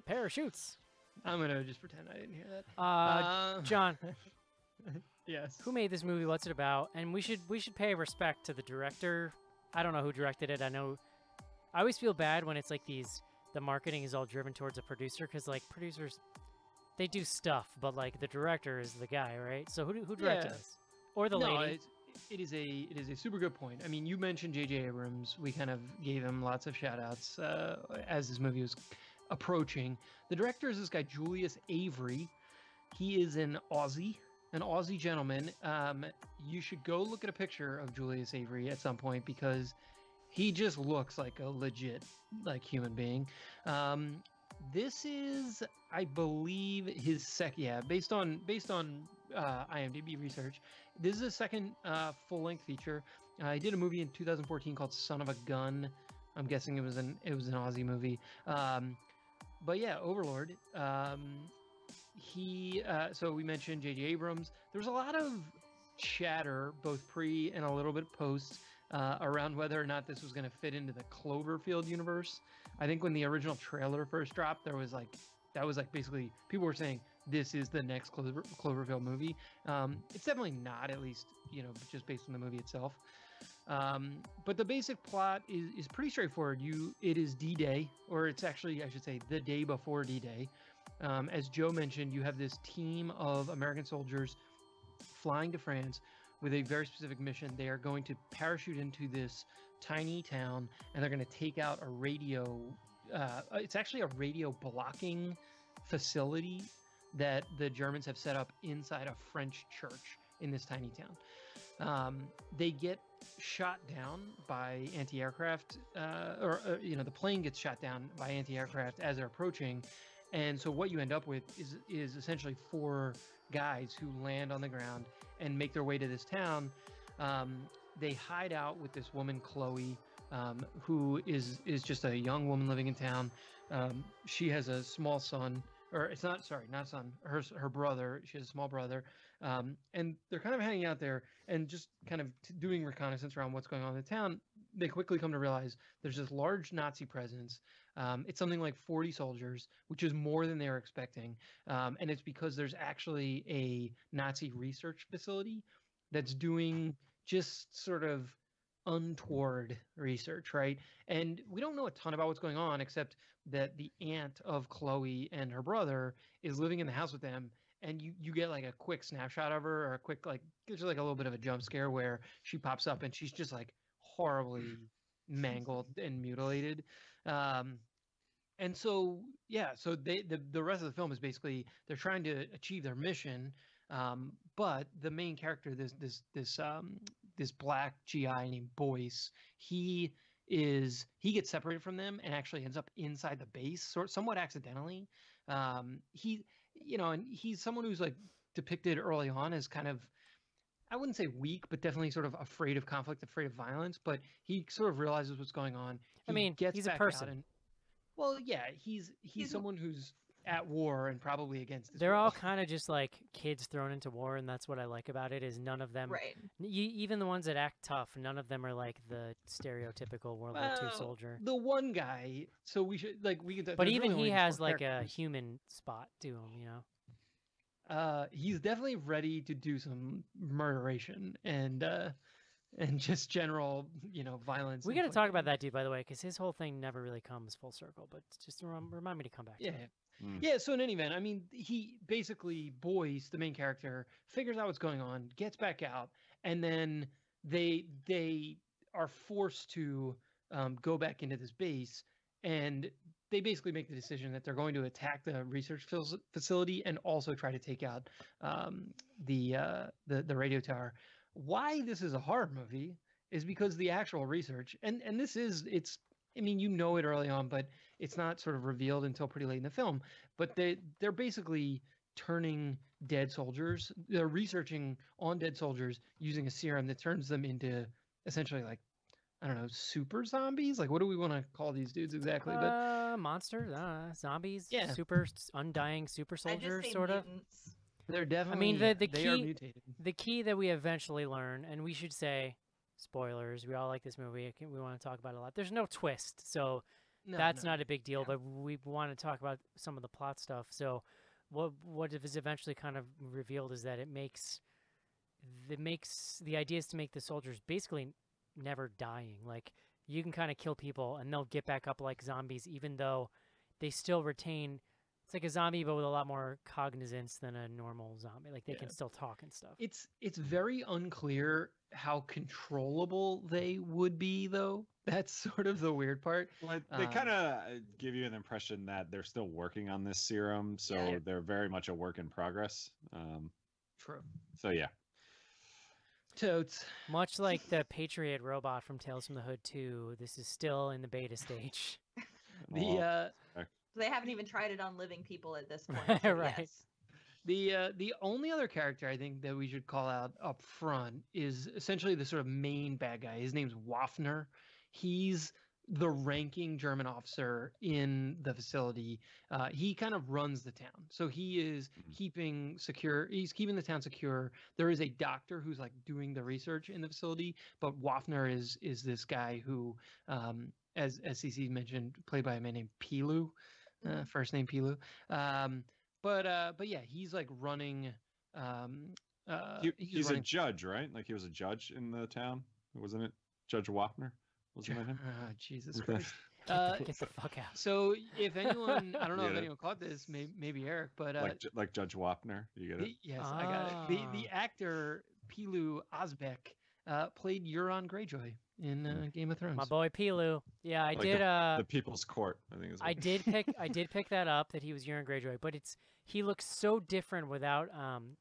Parachutes. I'm gonna just pretend I didn't hear that. John, Yes. who made this movie? What's it about? And we should pay respect to the director. I don't know who directed it. I always feel bad when it's like the marketing is all driven towards a producer, because like producers, they do stuff, but like the director is the guy, right? So who directed this? Or the lady? It is a super good point. I mean, you mentioned J.J. Abrams. We kind of gave him lots of shout outs as this movie was approaching. The director is this guy, Julius Avery. He is an Aussie gentleman. You should go look at a picture of Julius Avery at some point, because he just looks like a legit human being. This is, I believe, his based on IMDb research, this is his second full-length feature. He did a movie in 2014 called Son of a Gun. I'm guessing it was an Aussie movie. But yeah, Overlord. So we mentioned J.J. Abrams. There was a lot of chatter, both pre and a little bit post, around whether or not this was going to fit into the Cloverfield universe. I think when the original trailer first dropped, that was basically people were saying this is the next Cloverfield movie. It's definitely not, at least just based on the movie itself. But the basic plot is pretty straightforward. It is D-Day, or it's actually, I should say, the day before D-Day. As Joe mentioned, you have this team of American soldiers flying to France with a very specific mission. They are going to parachute into this tiny town, and they're going to take out a radio. It's actually a radio blocking facility that the Germans have set up inside a French church in this tiny town. They get shot down by anti-aircraft, the plane gets shot down by anti-aircraft as they're approaching. And so what you end up with is essentially 4 guys who land on the ground and make their way to this town. They hide out with this woman, Chloe, who is just a young woman living in town. She has a small son, or it's not son, her brother. She has a small brother. And they're kind of hanging out there and just kind of doing reconnaissance around what's going on in the town. They quickly come to realize there's this large Nazi presence. It's something like 40 soldiers, which is more than they were expecting. And it's because there's actually a Nazi research facility that's doing just sort of untoward research, right? And we don't know a ton about what's going on, except that the aunt of Chloe and her brother is living in the house with them. And you get like a quick snapshot of her, or a quick, like, gives you like a little bit of a jump scare where she pops up and she's just like horribly mangled and mutilated. And so, yeah, so the rest of the film is basically they're trying to achieve their mission, but the main character, this black GI named Boyce, he gets separated from them and actually ends up inside the base, somewhat accidentally. And he's someone who's like depicted early on as kind of, I wouldn't say weak, but definitely sort of afraid of conflict, afraid of violence. But he sort of realizes what's going on. He's a person. Well, yeah, he's someone who's at war and probably against. They're all kind of just like kids thrown into war, and that's what I like about it. Is none of them, right? Even the ones that act tough, none of them are like the stereotypical World War II soldier. The one guy, so we should we can. But even he has like a human spot to him, you know. He's definitely ready to do some murderation and just general, violence. We got to talk about that dude, by the way, because his whole thing never really comes full circle. But just remind me to come back. Yeah. To it. Yeah, so in any event, I mean, he basically, Boyce, the main character, figures out what's going on, gets back out, and then they are forced to go back into this base, and they basically make the decision that they're going to attack the research facility and also try to take out the radio tower. Why this is a horror movie is because the actual research, and this is, it's, I mean, it early on, but it's not sort of revealed until pretty late in the film. But they're basically turning dead soldiers. They're researching on dead soldiers using a serum that turns them into essentially, like, I don't know, super zombies. Like, what do we want to call these dudes exactly? But monsters, zombies, yeah, super undying super soldiers, sort of. They're definitely. I mean, the key, are mutated. The key that we eventually learn, and we should say, spoilers. We all like this movie. We want to talk about it a lot. There's no twist, so that's not a big deal. Yeah. But we want to talk about some of the plot stuff. So, what is eventually kind of revealed is that it makes the idea is to make the soldiers basically never dying. Like, you can kind of kill people and they'll get back up like zombies, even though they still retain. It's like a zombie, but with a lot more cognizance than a normal zombie. Like, they can still talk and stuff. It's very unclear how controllable they would be, though. That's sort of the weird part. Well, they kind of give you an impression that they're still working on this serum, so they're very much a work in progress. True. So yeah. Totes. Much like the Patriot robot from Tales from the Hood 2, this is still in the beta stage. They haven't even tried it on living people at this point. So right. Yes. The only other character I think that we should call out up front is essentially the sort of main bad guy. His name's Waffner. He's the ranking German officer in the facility. He kind of runs the town. So he is keeping the town secure. There is a doctor who's like doing the research in the facility, but Waffner is this guy who, as CC mentioned, played by a man named Pilu. First name Pilu. But yeah, he's like running. He's a judge, right? Like, he was a judge in the town, wasn't it? Judge Waffner, wasn't that him? Jesus Christ! Get the fuck out. So if anyone, I don't know if anyone caught this, maybe Eric, but like Judge Waffner, you get it? Yes, I got it. The actor Pilu Ozbek played Euron Greyjoy in Game of Thrones. My boy Pilu. Yeah, I did. The People's Court, I think. I did pick that up, that he was Euron Greyjoy, but he looks so different without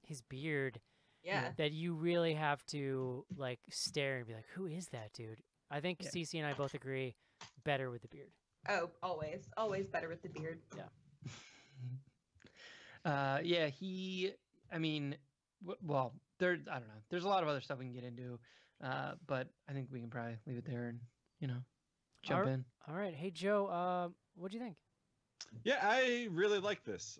his beard. Yeah. That you really have to like stare and be like, who is that dude? I think CC and I both agree, better with the beard. Oh, always better with the beard. Yeah. Yeah. I mean, well, I don't know. There's a lot of other stuff we can get into. But I think we can probably leave it there and, jump in. All right. Hey, Joe, what do you think? Yeah, I really like this.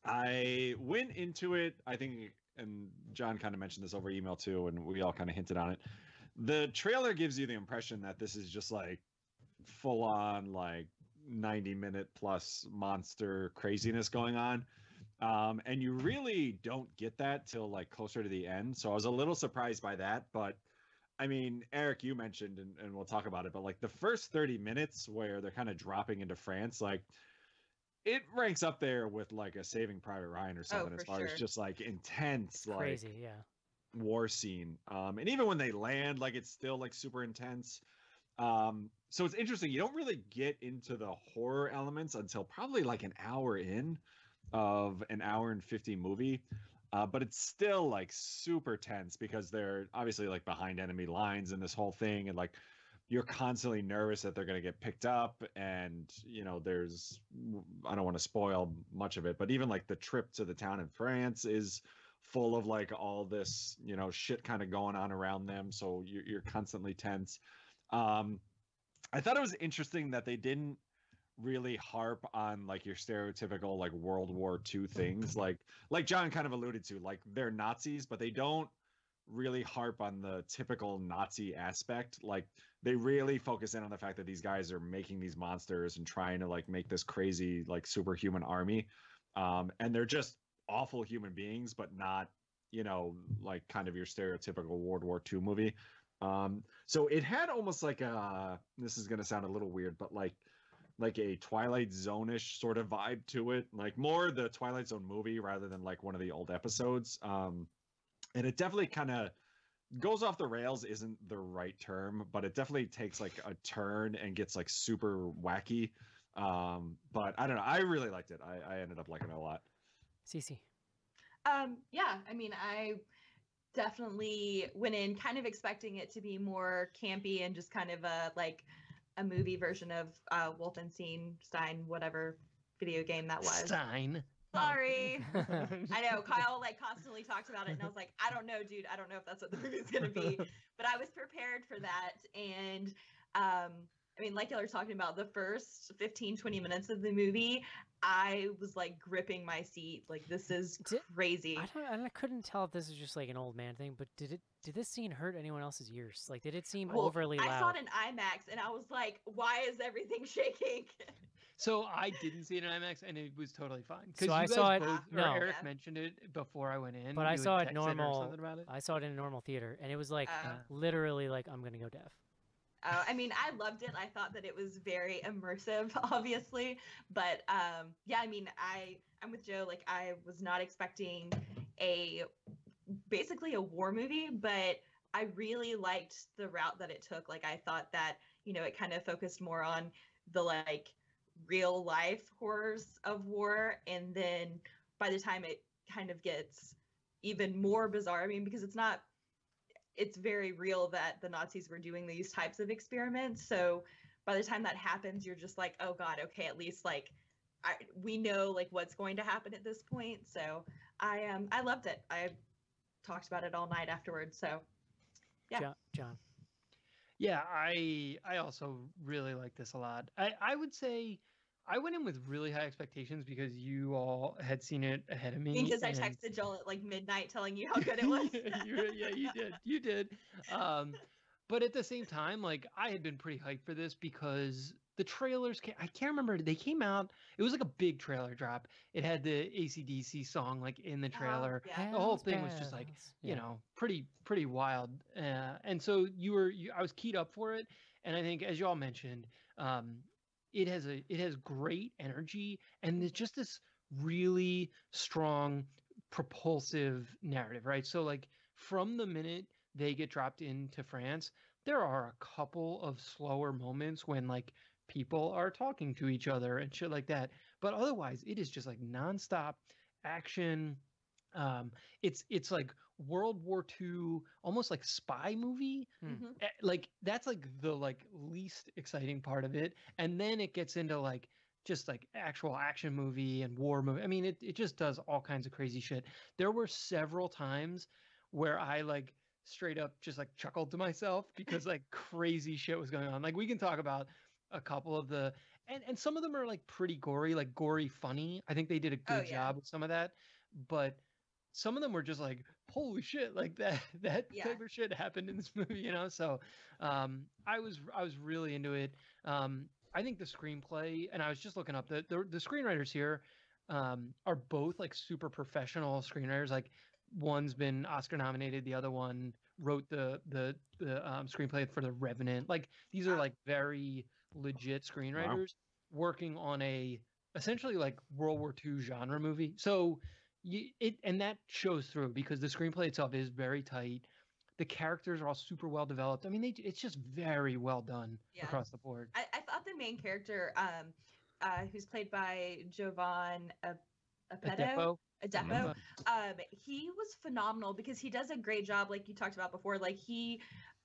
I went into it, I think, and John kind of mentioned this over email too, and we all kind of hinted on it. The trailer gives you the impression that this is just like full on, like 90-minute plus monster craziness going on. And you really don't get that till like closer to the end. So I was a little surprised by that, but I mean, Eric, you mentioned, and we'll talk about it, but like the first 30 minutes where they're kind of dropping into France, like it ranks up there with like a Saving Private Ryan or something as for far as sure. just like intense, It's like crazy, yeah. war scene. And even when they land, like it's still like super intense. So it's interesting. You don't really get into the horror elements until probably like an hour in of an hour and 50 movie. But it's still like super tense because they're obviously like behind enemy lines and this whole thing. And like you're constantly nervous that they're going to get picked up. And, you know, I don't want to spoil much of it, but even like the trip to the town in France is full of like all this, you know, shit kind of going on around them. So you're constantly tense. I thought it was interesting that they didn't really harp on like your stereotypical like World War II things, like John kind of alluded to, like they're Nazis, but they don't really harp on the typical Nazi aspect. Like they really focus in on the fact that these guys are making these monsters and trying to like make this crazy like superhuman army, and they're just awful human beings, but not, you know, like kind of your stereotypical World War II movie. So it had almost like this is going to sound a little weird, but like a Twilight Zone-ish sort of vibe to it, like more the Twilight Zone movie rather than like one of the old episodes. And it definitely kind of goes off the rails, isn't the right term, but it definitely takes like a turn and gets like super wacky. But I don't know. I really liked it. I ended up liking it a lot. Cece. Yeah, I mean, I definitely went in kind of expecting it to be more campy and just kind of a movie version of Wolfenstein, whatever video game that was. Stein. Sorry. I know Kyle like constantly talked about it and I was like, I don't know, dude. I don't know if that's what the movie's going to be, but I was prepared for that. And I mean, like y'all are talking about, the first 15-20 minutes of the movie, I was like gripping my seat. Like, this is crazy. I couldn't tell if this is just like an old man thing, but did this scene hurt anyone else's ears? Like, did it seem overly loud? I saw it in IMAX and I was like, why is everything shaking? So I didn't see it in IMAX, and it was totally fine. So I saw it. No, Eric mentioned it before I went in. But I saw it normal. About it. I saw it in a normal theater, and it was like literally like I'm gonna go deaf. I mean, I loved it. I thought that it was very immersive, obviously, but yeah, I mean, I'm with Joe. Like, I was not expecting basically a war movie, but I really liked the route that it took. Like, I thought that, you know, it kind of focused more on the like real life horrors of war, and then by the time it kind of gets even more bizarre, I mean, because it's very real that the Nazis were doing these types of experiments. So by the time that happens, you're just like, oh God, okay, at least like we know like what's going to happen at this point. So I loved it. I talked about it all night afterwards. So yeah. John. Yeah, I also really like this a lot. I would say I went in with really high expectations because you all had seen it ahead of me. Because I texted Joel at like midnight telling you how good it was. You did. But at the same time, like I had been pretty hyped for this because the trailers I can't remember, they came out, it was like a big trailer drop. It had the AC/DC song like in the trailer. Yeah. The whole thing was just like, you know, pretty wild. And so I was keyed up for it. And I think, as you all mentioned, it has great energy, and it's just this really strong propulsive narrative, right? So like from the minute they get dropped into France, there are a couple of slower moments when like people are talking to each other and shit like that, but otherwise it is just like nonstop action. It's like World War II, almost like spy movie. Like that's like the like least exciting part of it, and then it gets into like just like actual action movie and war movie. I mean, it just does all kinds of crazy shit. There were several times where I like straight up just like chuckled to myself because like crazy shit was going on. Like we can talk about a couple of the and some of them are like pretty gory, like gory funny. I think they did a good job with some of that, but some of them were just like, holy shit, like that type of shit happened in this movie, you know? So I was really into it. I think the screenplay, and I was just looking up, the screenwriters here are both like super professional screenwriters. Like one's been Oscar nominated, the other one wrote the screenplay for The Revenant. Like these are like very legit screenwriters working on a essentially like World War II genre movie. So and that shows through because the screenplay itself is very tight. The characters are all super well developed. I mean, it's just very well done across the board. I thought the main character, who's played by Jovan Adepo, he was phenomenal because he does a great job, like you talked about before. Like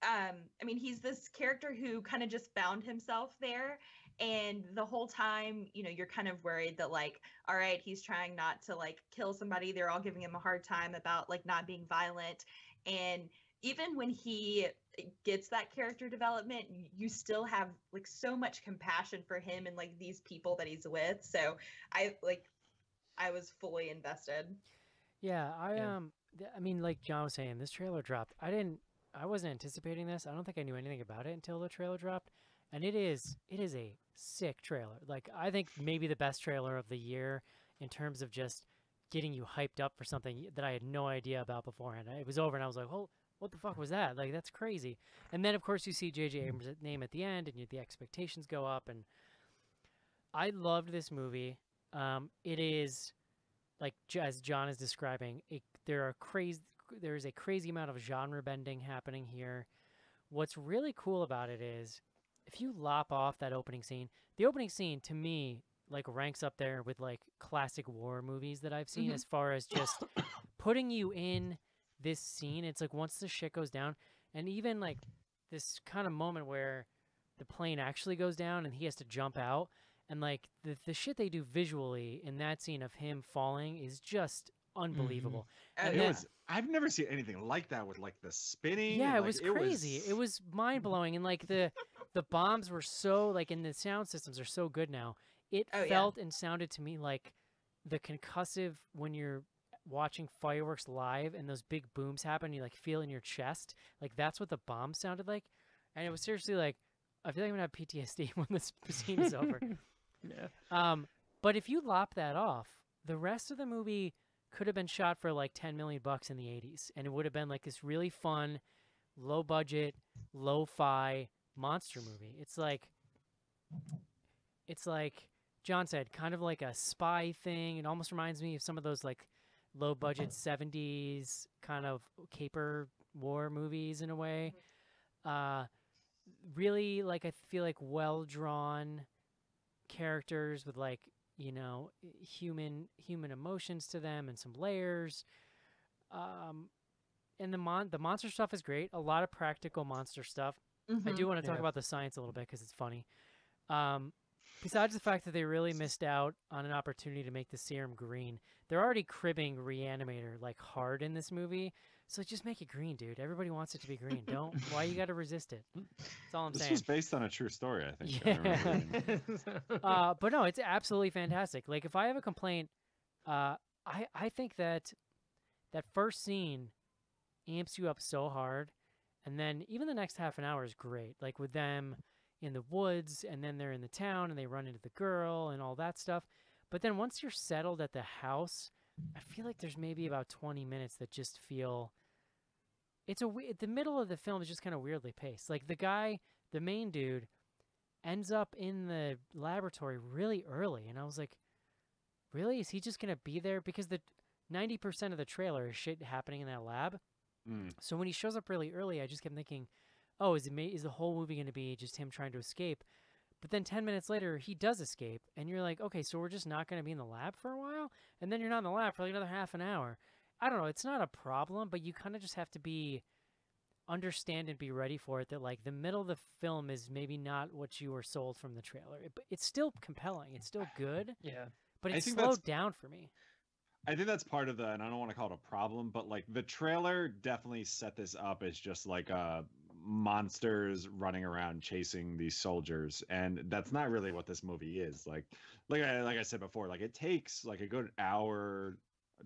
I mean, he's this character who kind of just found himself there. And the whole time, you know, you're kind of worried that like, all right, he's trying not to like kill somebody. They're all giving him a hard time about like not being violent. And even when he gets that character development, you still have like so much compassion for him and like these people that he's with. So I was fully invested. Yeah, I mean, like John was saying, this trailer dropped. I wasn't anticipating this. I don't think I knew anything about it until the trailer dropped. And it is a sick trailer. Like, I think maybe the best trailer of the year in terms of just getting you hyped up for something that I had no idea about beforehand. It was over and I was like, oh, what the fuck was that? Like, that's crazy. And then, of course, you see J.J. Abrams' name at the end and the expectations go up. And I loved this movie. It is, like, as John is describing, there is a crazy amount of genre bending happening here. What's really cool about it is, if you lop off that opening scene, the opening scene to me like ranks up there with like classic war movies that I've seen as far as just putting you in this scene. It's like once the shit goes down, and even like this kind of moment where the plane actually goes down and he has to jump out, and like the shit they do visually in that scene of him falling is just unbelievable. I've never seen anything like that with like the spinning. Yeah, it was crazy. It was mind blowing, and like the bombs were so like, and the sound systems are so good now. It felt and sounded to me like the concussive when you're watching fireworks live and those big booms happen. You like feel in your chest, like that's what the bomb sounded like, and it was seriously like I feel like I'm gonna have PTSD when this scene is over. But if you lop that off, the rest of the movie could have been shot for like $10 million in the 80s, and it would have been like this really fun, low budget, lo-fi monster movie. It's like John said, kind of like a spy thing. It almost reminds me of some of those like low budget 70s kind of caper war movies in a way. Really, like, I feel like well drawn characters with like, you know, human emotions to them and some layers. And the monster stuff is great. A lot of practical monster stuff. I do want to talk about the science a little bit because it's funny. Besides the fact that they really missed out on an opportunity to make the serum green, they're already cribbing Reanimator like hard in this movie. So just make it green, dude. Everybody wants it to be green. Don't. Why you got to resist it? That's all I'm saying. This was based on a true story, I think. Yeah. But no, it's absolutely fantastic. Like if I have a complaint, I think that first scene amps you up so hard, and then even the next half an hour is great. Like with them in the woods, and then they're in the town, and they run into the girl and all that stuff. But then once you're settled at the house, I feel like there's maybe about 20 minutes that just feel. The middle of the film is just kind of weirdly paced. Like the main dude, ends up in the laboratory really early, and I was like, really? Is he just gonna be there? Because the 90% of the trailer is shit happening in that lab. So when he shows up really early, I just kept thinking, oh, is the whole movie going to be just him trying to escape? But then 10 minutes later, he does escape, and you're like, okay, so we're just not going to be in the lab for a while? And then you're not in the lab for like another half an hour. I don't know. It's not a problem, but you kind of just have to understand and be ready for it, that like the middle of the film is maybe not what you were sold from the trailer. But it's still compelling. It's still good. Yeah. But it slowed down for me. I think that's part of and I don't want to call it a problem, but like the trailer definitely set this up as just like monsters running around chasing these soldiers, and that's not really what this movie is. Like I said before, like it takes like a good hour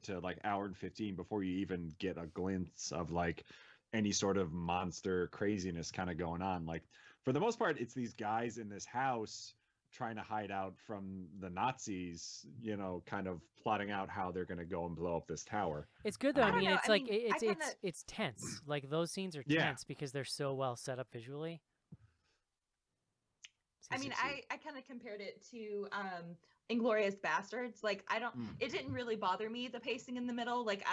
to like hour and 15 before you even get a glimpse of like any sort of monster craziness kind of going on. Like for the most part, it's these guys in this house trying to hide out from the Nazis, you know, kind of plotting out how they're going to go and blow up this tower. It's good though. I I don't mean, know, it's I like mean, I kinda- it's tense. Like those scenes are Yeah. tense because they're so well set up visually. I mean, I kind of compared it to Inglorious Bastards. Like, it didn't really bother me, the pacing in the middle. Like,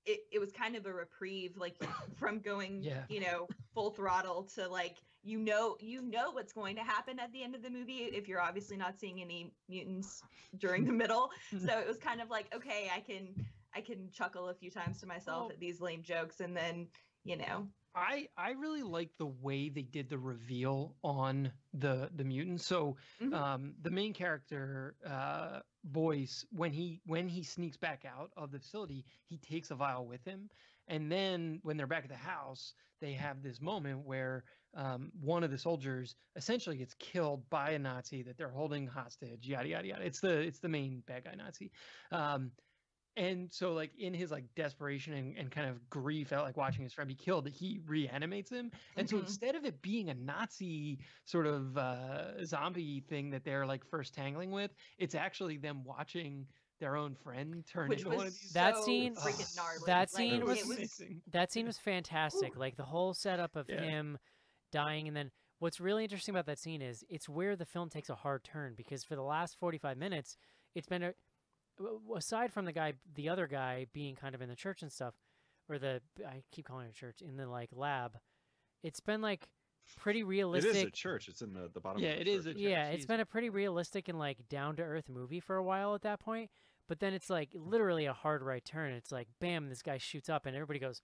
it was kind of a reprieve, like from going, Yeah. you know, full throttle to like, you know what's going to happen at the end of the movie if you're obviously not seeing any mutants during the middle. So it was kind of like, okay, I can chuckle a few times to myself at these lame jokes, and then, you know. I really like the way they did the reveal on the mutants. So the main character, Boyce, when he sneaks back out of the facility, he takes a vial with him, and then when they're back at the house, they have this moment where one of the soldiers essentially gets killed by a Nazi that they're holding hostage. Yada yada yada. It's the main bad guy Nazi. And so, like, in his like desperation and kind of grief at like watching his friend be killed, he reanimates him. And so instead of it being a Nazi sort of zombie thing that they're like first tangling with, it's actually them watching their own friend turn Which into was one of these. That so scene- freaking gnarly. that Like, scene it was- amazing. That scene was fantastic. Like the whole setup of Yeah. him dying, and then what's really interesting about that scene is it's where the film takes a hard turn, because for the last 45 minutes, it's been aside from the other guy being kind of in the church and stuff, or I keep calling it a church, in the like lab, it's been like pretty It realistic. is a church. It's in the bottom. Yeah, of the it is church. a Yeah, church. it's been a pretty realistic and like down to earth movie for a while at that point. But then it's like literally a hard right turn. It's like bam, this guy shoots up, and everybody goes,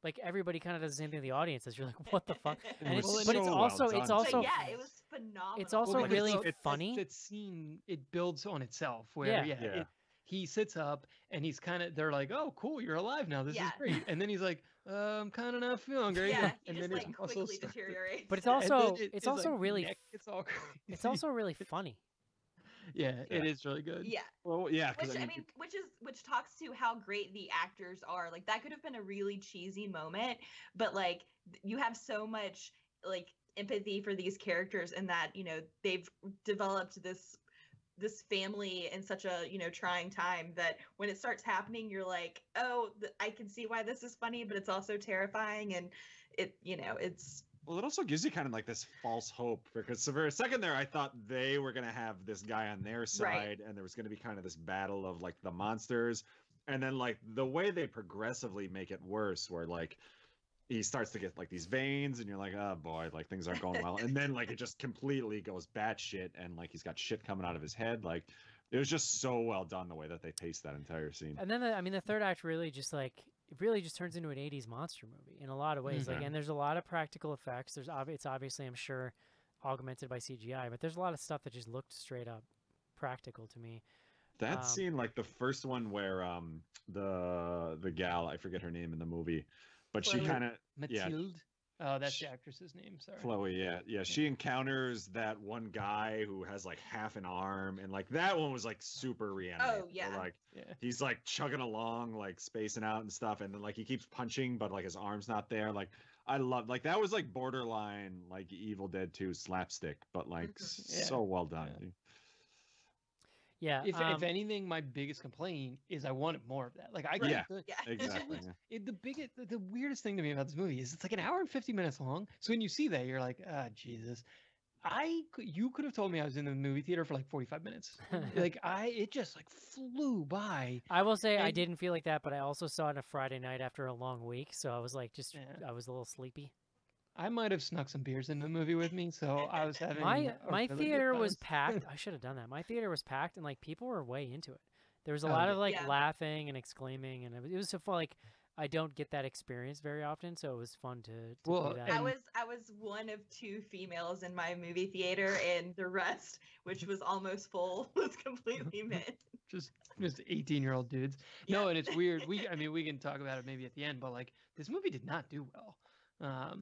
like everybody kind of does the same thing. The audience does. You're like, what the fuck? And was it's so but it's well also done, it's too. also But yeah, it was phenomenal. it's also because really it's- funny. That scene, it builds on itself. Where Yeah. Yeah. he sits up and he's kind of, they're like, oh, cool, you're alive now. This is Yeah. great. And then he's like, I'm kind of not feeling great. Yeah, he and just then like his muscles quickly start to- deteriorates. But it's and then also his, it's also like, really neck gets all crazy. it's also really funny. yeah, it Yeah. is really good. Yeah. Well, yeah, because Which talks to how great the actors are. Like, that could have been a really cheesy moment, but like you have so much like empathy for these characters, and that, you know, they've developed this family in such a, you know, trying time, that when it starts happening, you're like, oh, I can see why this is funny, but it's also terrifying, and it, you know, it's Well, it also gives you kind of like this false hope, because for a second there, I thought they were going to have this guy on their side, and there was going to be kind of this battle of like the monsters. And then like the way they progressively make it worse, where like he starts to get like these veins, and you're like, oh boy, like things aren't going well. And then like it just completely goes batshit, and like he's got shit coming out of his head. Like it was just so well done the way that they paced that entire scene. And then the third act really just like it really just turns into an 80s monster movie in a lot of ways. Like, Mhm. and there's a lot of practical effects. It's obviously, I'm sure, augmented by CGI, but there's a lot of stuff that just looked straight up practical to me. That scene, like the first one where the gal, I forget her name in the movie, but she Chloe. kind of Mathilde. Oh, that's Sh- the actress's name. Sorry. Chloe, yeah. She encounters that one guy who has like half an arm, and like that one was like super reanimated. Oh, yeah. Where, like Yeah. he's like chugging along, like spacing out and stuff, and then like he keeps punching, but like his arm's not there. Like I love, like that was like borderline like Evil Dead 2 slapstick, but like Mhm. Yeah. so well done. Yeah. Yeah. If anything, my biggest complaint is I wanted more of that. Like I get Yeah. the, yeah. Exactly. yeah. the weirdest thing to me about this movie is it's like an hour and 50 minutes long. So when you see that, you're like, ah, Jesus. You could have told me I was in the movie theater for like 45 minutes. Like it just like flew by. I will say I and- didn't feel like that, but I also saw it on a Friday night after a long week, so I was like Yeah. I was a little sleepy. I might have snuck some beers in the movie with me, so I was having My a my really good theater was time. packed. I should have done that. My theater was packed, and like people were way into it. There was a Oh, lot yeah. of like Yeah. laughing and exclaiming, and it was so fun. Like I don't get that experience very often, so it was fun to Well, do that. I and- was one of two females in my movie theater, and the rest, which was almost full, was completely men. just 18-year-old dudes. No, and it's weird. I mean, we can talk about it maybe at the end, but like this movie did not do well.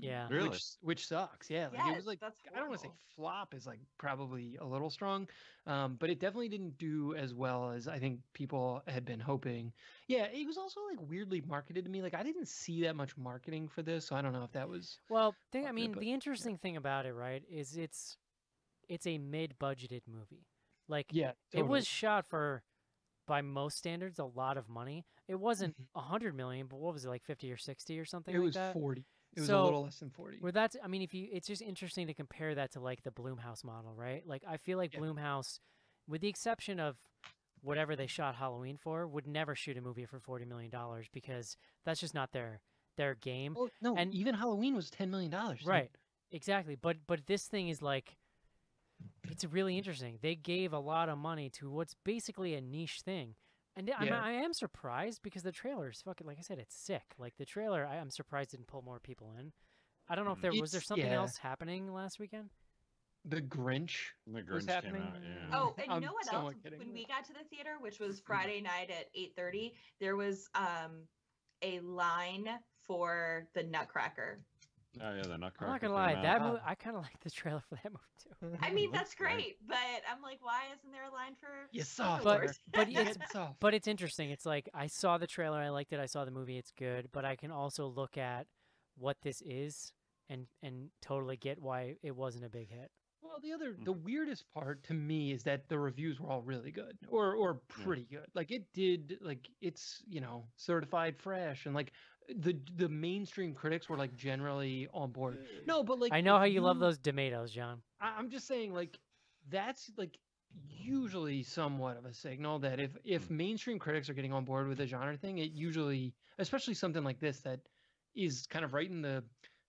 Yeah. Really? Which sucks. Yeah, like it Yes, was like that's I don't want to say horrible. flop is like probably a little strong, but it definitely didn't do as well as I think people had been hoping. Yeah, it was also like weirdly marketed to me. Like I didn't see that much marketing for this, so I don't know if that was. Well, part I of it, mean, but, the interesting thing about it, right, is it's a mid-budgeted movie. Like Yeah, it was shot for, by most standards, a lot of money. It wasn't 100 million, but what was it, like 50 or 60 or something It like was that? 40. It was a So, little less than 40. Where that's, I mean, it's just interesting to compare that to like the Blumhouse model, right? Like I feel like Yeah. Blumhouse, with the exception of whatever they shot Halloween for, would never shoot a movie for $40 million because that's just not their game. Oh no, and- even Halloween was $10 million. Right. Exactly. But this thing is like, it's really interesting. They gave a lot of money to what's basically a niche thing. And Yeah. I am surprised because the trailer is fucking, like I said, it's sick. Like the trailer, I'm surprised didn't pull more people in. I don't know if there was there It's- something yeah. else happening last weekend? The Grinch. The was Grinch came happening. out. Yeah. Oh, and you I'm know what else? somewhat kidding, When but- we got to the theater, which was Friday night at 8:30, there was a line for the Nutcracker. Oh yeah, the Nutcracker. I'm not gonna came lie, out. that movie, I kind of like the trailer for that movie too. I mean, looks that's great, but I'm like, why isn't there a line for You saw But- Overlord? but Yeah, it's- it's off. But it's interesting. It's like I saw the trailer, I liked it. I saw the movie, it's good. But I can also look at what this is and totally get why it wasn't a big hit. Well, the weirdest part to me is that the reviews were all really good or pretty good. Like it did, like it's certified fresh, and like the mainstream critics were like generally on board. No, but like I know if how you love those tomatoes, John. I'm just saying, like that's like usually somewhat of a signal that if mainstream critics are getting on board with a genre thing, it usually, especially something like this that is kind of right in the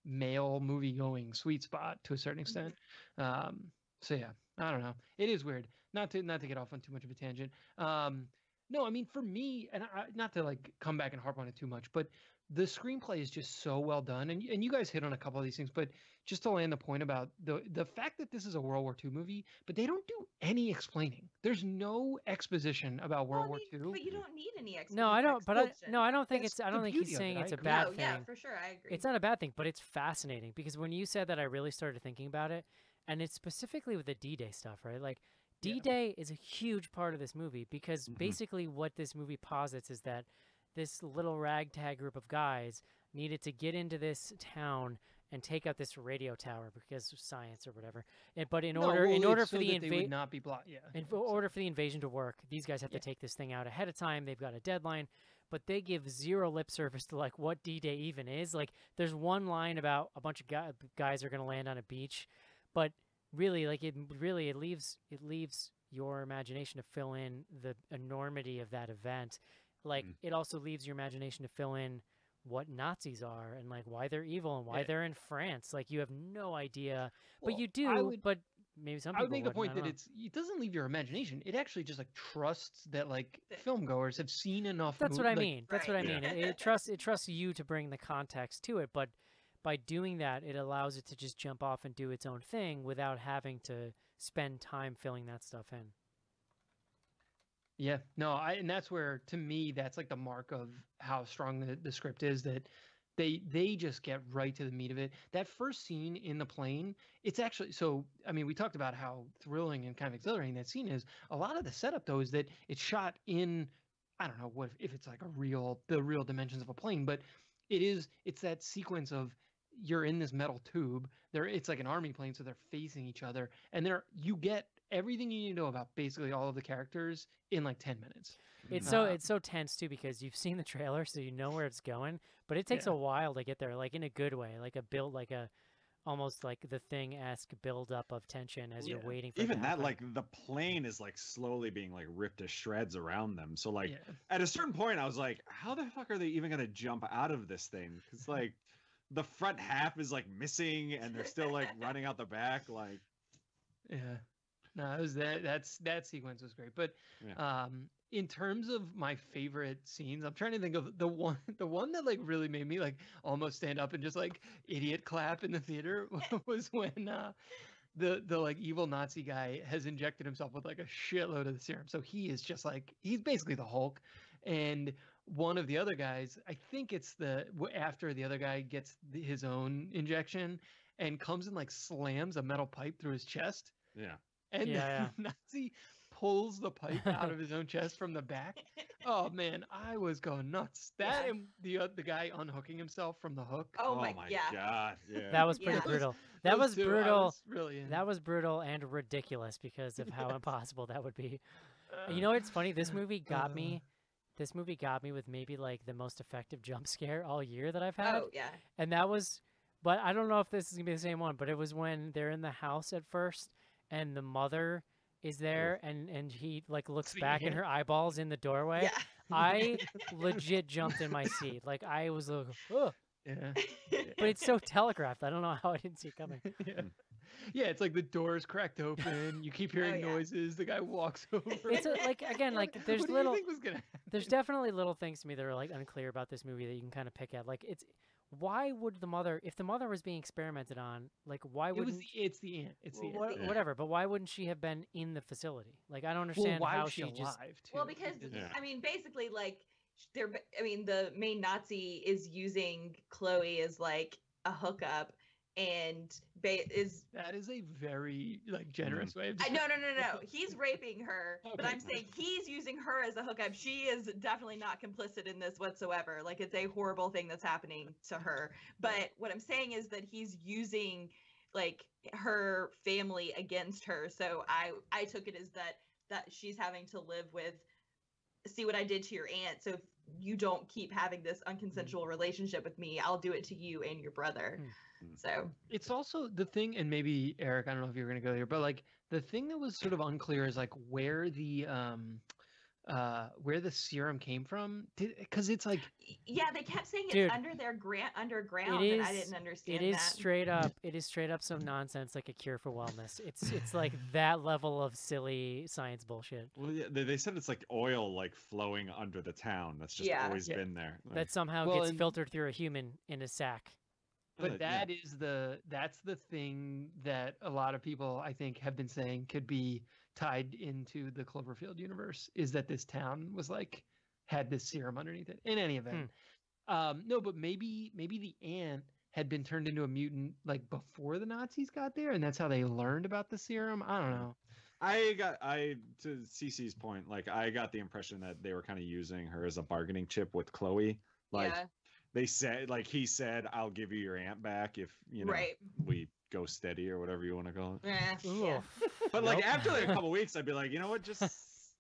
male movie going sweet spot to a certain extent. So yeah, I don't know. It is weird. Not to get off on too much of a tangent. No, I mean for me, and not to like come back and harp on it too much, but the screenplay is just so well done, and you guys hit on a couple of these things, but just to land the point about the fact that this is a World War II movie, but they don't do any explaining. There's no exposition about World War II. But you don't need any exposition. No, I don't. But I don't think That's it's. I the don't think beauty he's of it, saying I it's a agree. bad No, thing. yeah, for sure, I agree. It's not a bad thing, but it's fascinating because when you said that, I really started thinking about it, and it's specifically with the D-Day stuff, right? Like Yeah. D-Day is a huge part of this movie because basically what this movie posits is that this little ragtag group of guys needed to get into this town and take out this radio tower because of science or whatever. But in order it's for so the that they would invasion. not be blocked. Yeah. In order for the invasion to work, these guys have Yeah. to take this thing out ahead of time. They've got a deadline, but they give zero lip service to like what D-Day even is. Like, there's one line about a bunch of guys are going to land on a beach, but really, like it leaves your imagination to fill in the enormity of that event. Like, it also leaves your imagination to fill in what Nazis are and like why they're evil and why Yeah. they're in France. Like, you have no idea, but Well, you do. I would- But maybe some I people would make the wouldn't, point I that don't know. it doesn't leave your imagination. It actually just like trusts that like That- film goers have seen enough. That's what I like, mean. That's what I Right. mean. It trusts you to bring the context to it, but by doing that, it allows it to just jump off and do its own thing without having to spend time filling that stuff in. Yeah, no, and that's where to me that's like the mark of how strong the script is, that they just get right to the meat of it. That first scene in the plane, it's actually, so I mean, we talked about how thrilling and kind of exhilarating that scene is. A lot of the setup though is that it's shot in, I don't know what if it's like the real dimensions of a plane, but it's that sequence of you're in this metal tube. It's like an army plane, so they're facing each other, and you get everything you need to know about basically all of the characters in like 10 minutes. It's so tense too because you've seen the trailer, so you know where it's going, but it takes Yeah. a while to get there, like in a good way, like almost like the Thing-esque build-up of tension as you're Yeah. waiting for it Even to that, happen. like the plane is like slowly being like ripped to shreds around them. So like Yeah. at a certain point, I was like, how the fuck are they even gonna jump out of this thing? Because like the front half is like missing, and they're still like running out the back. Like, Yeah. No, it was that sequence was great. But Yeah. in terms of my favorite scenes, I'm trying to think of the one that like really made me like almost stand up and just like idiot clap in the theater was when the like evil Nazi guy has injected himself with like a shitload of the serum. So he is just like, he's basically the Hulk. And one of the other guys, I think it's after the other guy gets his own injection and comes and like slams a metal pipe through his chest. yeah. And Yeah, the Nazi pulls the pipe out of his own chest from the back. Oh man, I was going nuts. That and the guy unhooking himself from the hook. Oh my my, yeah. god. Yeah. That was pretty Yeah. brutal. That Those was two, I brutal. was really in. That was brutal and ridiculous because of how Yes. impossible that would be. You know what's funny? This movie got me. This movie got me with maybe like the most effective jump scare all year that I've had. Oh yeah. And that was, but I don't know if this is gonna be the same one, but it was when they're in the house at first and the mother is there and he like looks See, back in yeah. her eyeballs in the doorway. Yeah. I legit jumped in my seat. Like I was like, oh, Yeah. but it's so telegraphed. I don't know how I didn't see it coming. Yeah. Yeah, it's like the door's cracked open. You keep hearing yeah. noises. The guy walks over. It's like again, like there's what little, do you think was gonna happen? there's definitely little things to me that are like unclear about this movie that you can kind of pick at. Like it's, why would the mother, if the mother was being experimented on, like why It was wouldn't it's the aunt. It's the Wha- aunt. Yeah. whatever? But why wouldn't she have been in the facility? Like I don't Well, understand why how is she she just. alive too? Well, because Yeah. I mean, basically, like the main Nazi is using Chloe as like a hookup, and is that is a very like generous way of no. He's raping her, but Okay. I'm saying he's using her as a hookup. She is definitely not complicit in this whatsoever. Like it's a horrible thing that's happening to her. But what I'm saying is that he's using like her family against her. So I took it as that she's having to live with, see what I did to your aunt. So if you don't keep having this unconsensual relationship with me, I'll do it to you and your brother. So It's also the thing, and maybe Eric, I don't know if you're gonna go here, but like the thing that was sort of unclear is like where the serum came from, because it's like yeah, they kept saying Dude, it's under their underground, It and I is- didn't understand It is that. straight up. It is straight up some nonsense, like a cure for wellness. It's like that level of silly science bullshit Well, yeah, they said it's like oil like flowing under the town. That's just Yeah. always Yeah. been there. Like, that somehow Well, gets and- filtered through a human in a sack. But yeah. that's the thing that a lot of people I think have been saying could be tied into the Cloverfield universe, is that this town was like had this serum underneath it. In any event, no, but maybe the aunt had been turned into a mutant like before the Nazis got there, and that's how they learned about the serum. I don't know. to Cece's point, like I got the impression that they were kind of using her as a bargaining chip with Chloe. Like Yeah. they said, like he said, "I'll give you your aunt back if you know Right. we go steady or whatever you want to call it." Ooh. Yeah. But like Nope. after like a couple weeks, I'd be like, you know what, just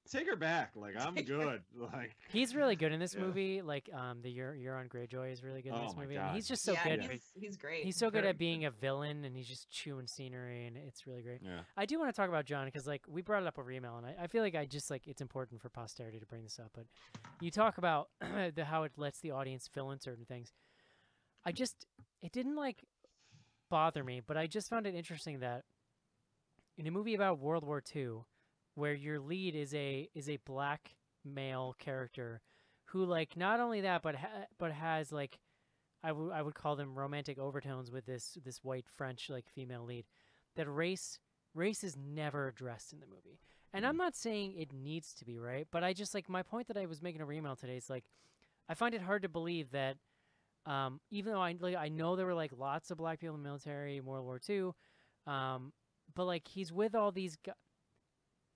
take her back. Like I'm good. Like He's really good in this Yeah. movie. Like the Euron Greyjoy is really good in Oh this my movie. And God. he's just so yeah, good. he's great. He's so good Very at being a villain, and he's just chewing scenery, and it's really great. yeah, I do want to talk about John because like we brought it up over email, and I feel like I just like it's important for posterity to bring this up. But you talk about how it lets the audience fill in certain things. It didn't like bother me, but I just found it interesting that in a movie about World War II, where your lead is a black male character who like not only that but has like I would call them romantic overtones with this white French like female lead, that race is never addressed in the movie. And I'm not saying it needs to be, right? But I just like my point that I was making over email today is like I find it hard to believe that even though I know there were like lots of black people in the military in World War II, but like he's with all these guys.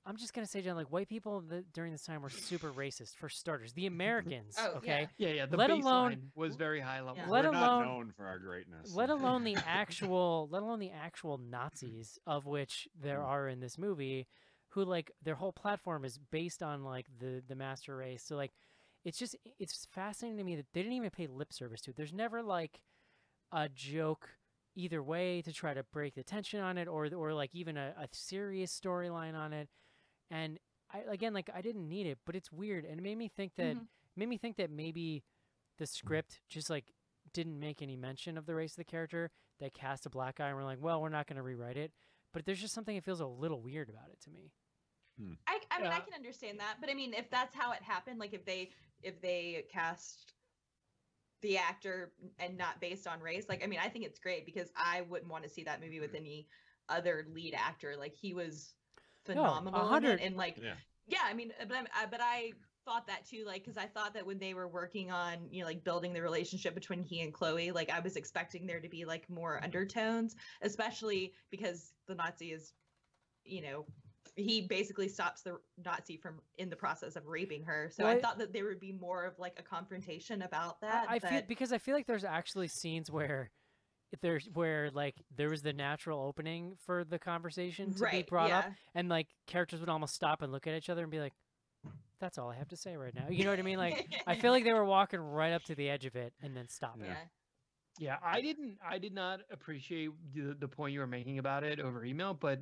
I'm just gonna say, John, like white people during this time were super racist for starters. The Americans, Oh, okay, Yeah. The Let baseline alone- was very high level. Yeah. Let we're alone- not known for our greatness. let alone the actual Nazis, of which there are in this movie, who like their whole platform is based on like the master race. So like it's fascinating to me that they didn't even pay lip service to it. There's never like a joke either way to try to break the tension on it, or like even a serious storyline on it. And I didn't need it, but it's weird, and it made me think that maybe the script just like didn't make any mention of the race of the character. They cast a black guy and we're like, well, we're not going to rewrite it. But there's just something that feels a little weird about it to me. I mean, I Yeah. can understand that, but I mean, if that's how it happened, like if they cast the actor and not based on race, like I mean, I think it's great because I wouldn't want to see that movie with any other lead actor. Like he was phenomenal in 100. it, and like Yeah. I mean, but I thought that too, like because I thought that when they were working on like building the relationship between he and Chloe, like I was expecting there to be like more undertones, especially because the Nazi is he basically stops the Nazi from in the process of raping her. So Well, I thought that there would be more of like a confrontation about that. I feel but because I feel like there's actually scenes where like there was the natural opening for the conversation to be right, brought up, yeah. and like characters would almost stop and look at each other and be like, "That's all I have to say right now." You know what I mean? Like I feel like they were walking right up to the edge of it and then stopping. Yeah. Yeah, I did not appreciate the point you were making about it over email, but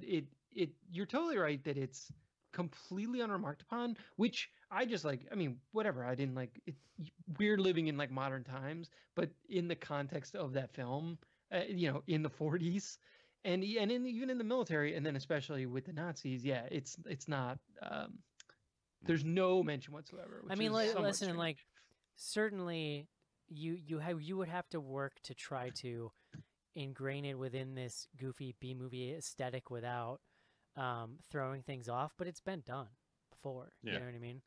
you're totally right that it's completely unremarked upon, which I just like. I mean, whatever. I didn't like it. We're living in like modern times, but in the context of that film, in the 40s, and even in the military, and then especially with the Nazis, yeah, it's not. There's no mention whatsoever. I mean, which is somewhat listen, strange. like certainly you would have to work to try to ingrain it within this goofy B movie aesthetic without throwing things off, but it's been done before. Yeah. You know what I mean?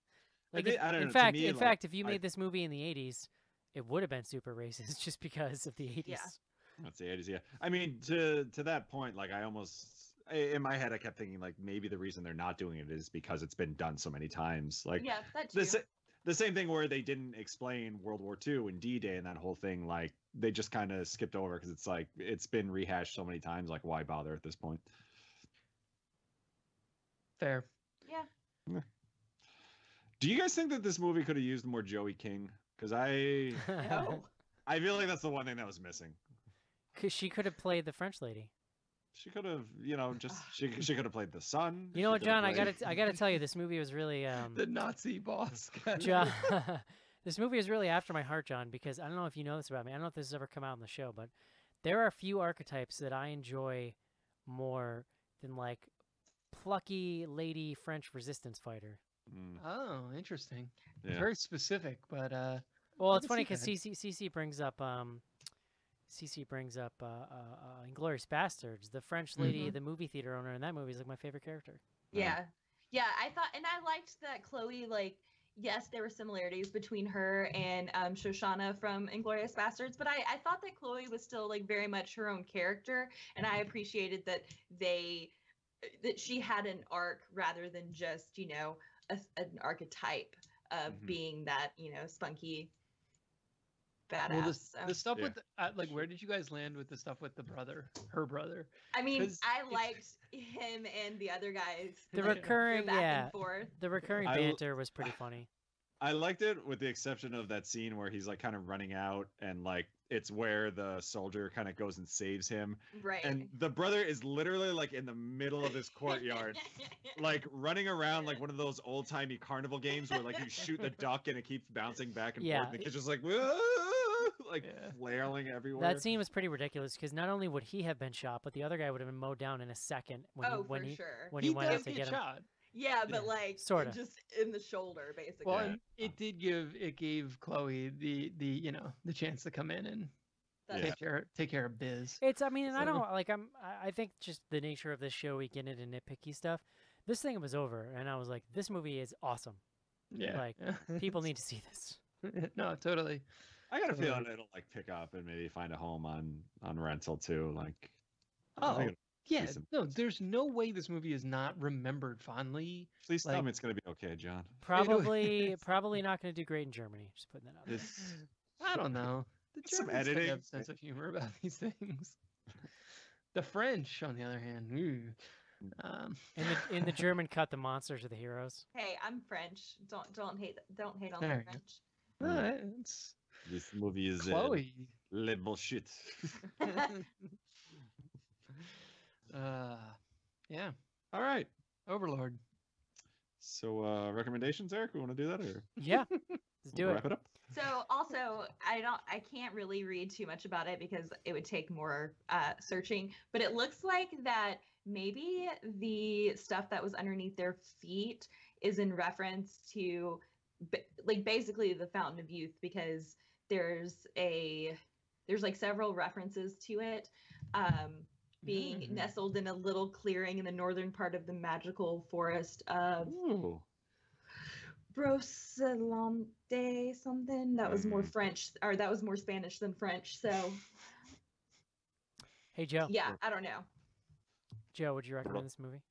I Like mean, I don't know, in to fact, me, in like, fact, if you I- made this movie in the 80s, it would have been super racist just because of the 80s. Yeah. That's the 80s, yeah. I mean, to that point, like in my head, I kept thinking like maybe the reason they're not doing it is because it's been done so many times. Like Yeah, that too. the same thing where they didn't explain World War II and D-Day and that whole thing. Like they just kind of skipped over because it's like it's been rehashed so many times. Like why bother at this point? Fair. Yeah. Do you guys think that this movie could have used more Joey King? Because I feel like that's the one thing that was missing. Because she could have played the French lady. She could have, she could have played the son. You know She what, could have John? I played- gotta tell you, this movie was really The Nazi boss. John. This movie is really after my heart, John, because I don't know if you know this about me. I don't know if this has ever come out on the show, but there are a few archetypes that I enjoy more than like plucky lady French resistance fighter. Mm, Oh, interesting. yeah. Very specific, but Well, I it's can funny see because that. CC brings up Inglourious Bastards. The French lady, Mhm. the movie theater owner in that movie is like my favorite character. Yeah. Yeah, I thought, and I liked that Chloe, like, yes, there were similarities between her and Shoshana from Inglourious Bastards, but I thought that Chloe was still, like, very much her own character, and I appreciated that that she had an arc rather than just, an archetype of Mhm. being that, spunky badass. well, so. the stuff Yeah. with like, where did you guys land with the stuff with the brother, her brother? I mean, 'cause I it's- liked him and the other guys. The like, go recurring, back yeah. and forth. The recurring I l- banter was pretty funny. I liked it with the exception of that scene where he's like kind of running out and like it's where the soldier kind of goes and saves him. Right. And the brother is literally like in the middle of his courtyard, like running around like one of those old timey carnival games where like you shoot the duck and it keeps bouncing back and Yeah. forth. And the kid's just like, "Whoa," like Yeah. flailing everywhere. That scene was pretty ridiculous because not only would he have been shot, but the other guy would have been mowed down in a second when Oh, when for he sure. when he went does out to get get him. shot. Yeah, but like Sorta. just in the shoulder, basically. Well, Yeah. and it gave Chloe the chance to come in and That's take care of biz. It's I mean, and I So- don't like I think just the nature of this show, we get into nitpicky stuff. This thing was over, and I was like, this movie is awesome. Yeah, Like, People need to see this. No, totally. I got a feeling Totally. it'll like pick up and maybe find a home on rental too. Like, I Oh, think yeah. some- No, there's no way this movie is not remembered fondly. please tell like- me it's gonna be okay, John. Probably not going to do great in Germany. Just putting that out there. This I don't know. The Some Germans tend to editing. have a sense of humor about these things. The French, on the other hand, ooh. In the German cut, the monsters are the heroes. Hey, I'm French. Don't hate on There the you go. French. It's this movie is Chloe. le bullshit. Yeah, All right. Overlord. So recommendations, Eric? We want to do that or Yeah, let's do wrap it. it up? So also, I can't really read too much about it because it would take more searching. But it looks like that maybe the stuff that was underneath their feet is in reference to, like, basically the Fountain of Youth, because there's like several references to it. Being nestled in a little clearing in the northern part of the magical forest of Ooh. Brocellande something. That was more Mhm. French, or that was more Spanish than French. So Hey Joe. yeah, I don't know. Joe, would you recommend this movie?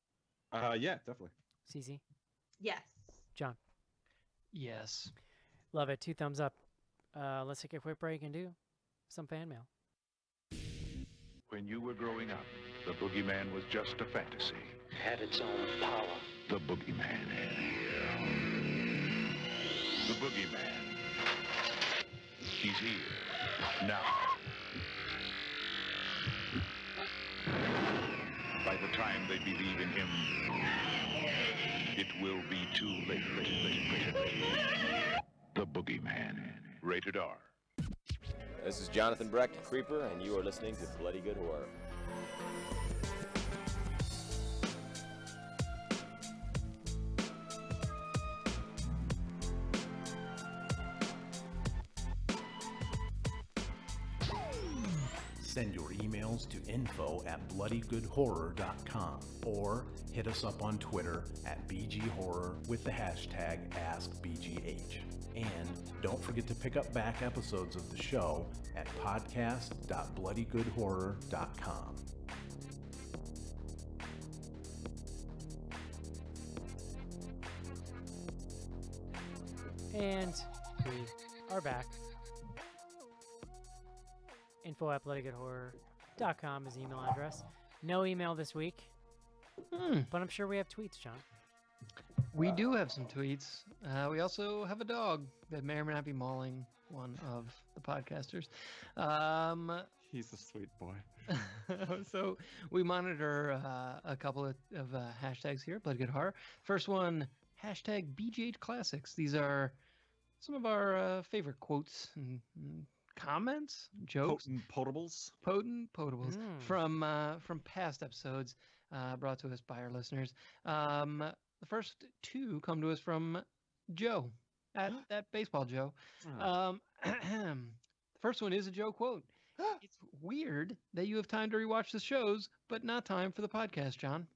Yeah, definitely. CC, Yes. John, Yes. love it. 2 thumbs up. Let's take a quick break and do some fan mail. When you were growing up, the boogeyman was just a fantasy. Had its own power. The boogeyman. The boogeyman. He's here. Now. By the time they believe in him, it will be too late. The boogeyman. Rated R. This is Jonathan Brecht, Creeper, and you are listening to Bloody Good Horror. Send your emails to info@bloodygoodhorror.com or hit us up on Twitter at BGHorror with the hashtag AskBGH. And don't forget to pick up back episodes of the show at podcast.bloodygoodhorror.com. And we are back. info@bloodygoodhorror.com is the email address. No email this week, but I'm sure we have tweets, John. We do have some tweets. We also have a dog that may or may not be mauling one of the podcasters. He's a sweet boy. So we monitor a couple of hashtags here, Bloody Good Horror. First one, hashtag BGH Classics. These are some of our favorite quotes and comments, jokes, Potables. potables from past episodes brought to us by our listeners. The first 2 come to us from Joe at Baseball Joe. The first one is a Joe quote. It's weird that you have time to rewatch the shows, but not time for the podcast, John.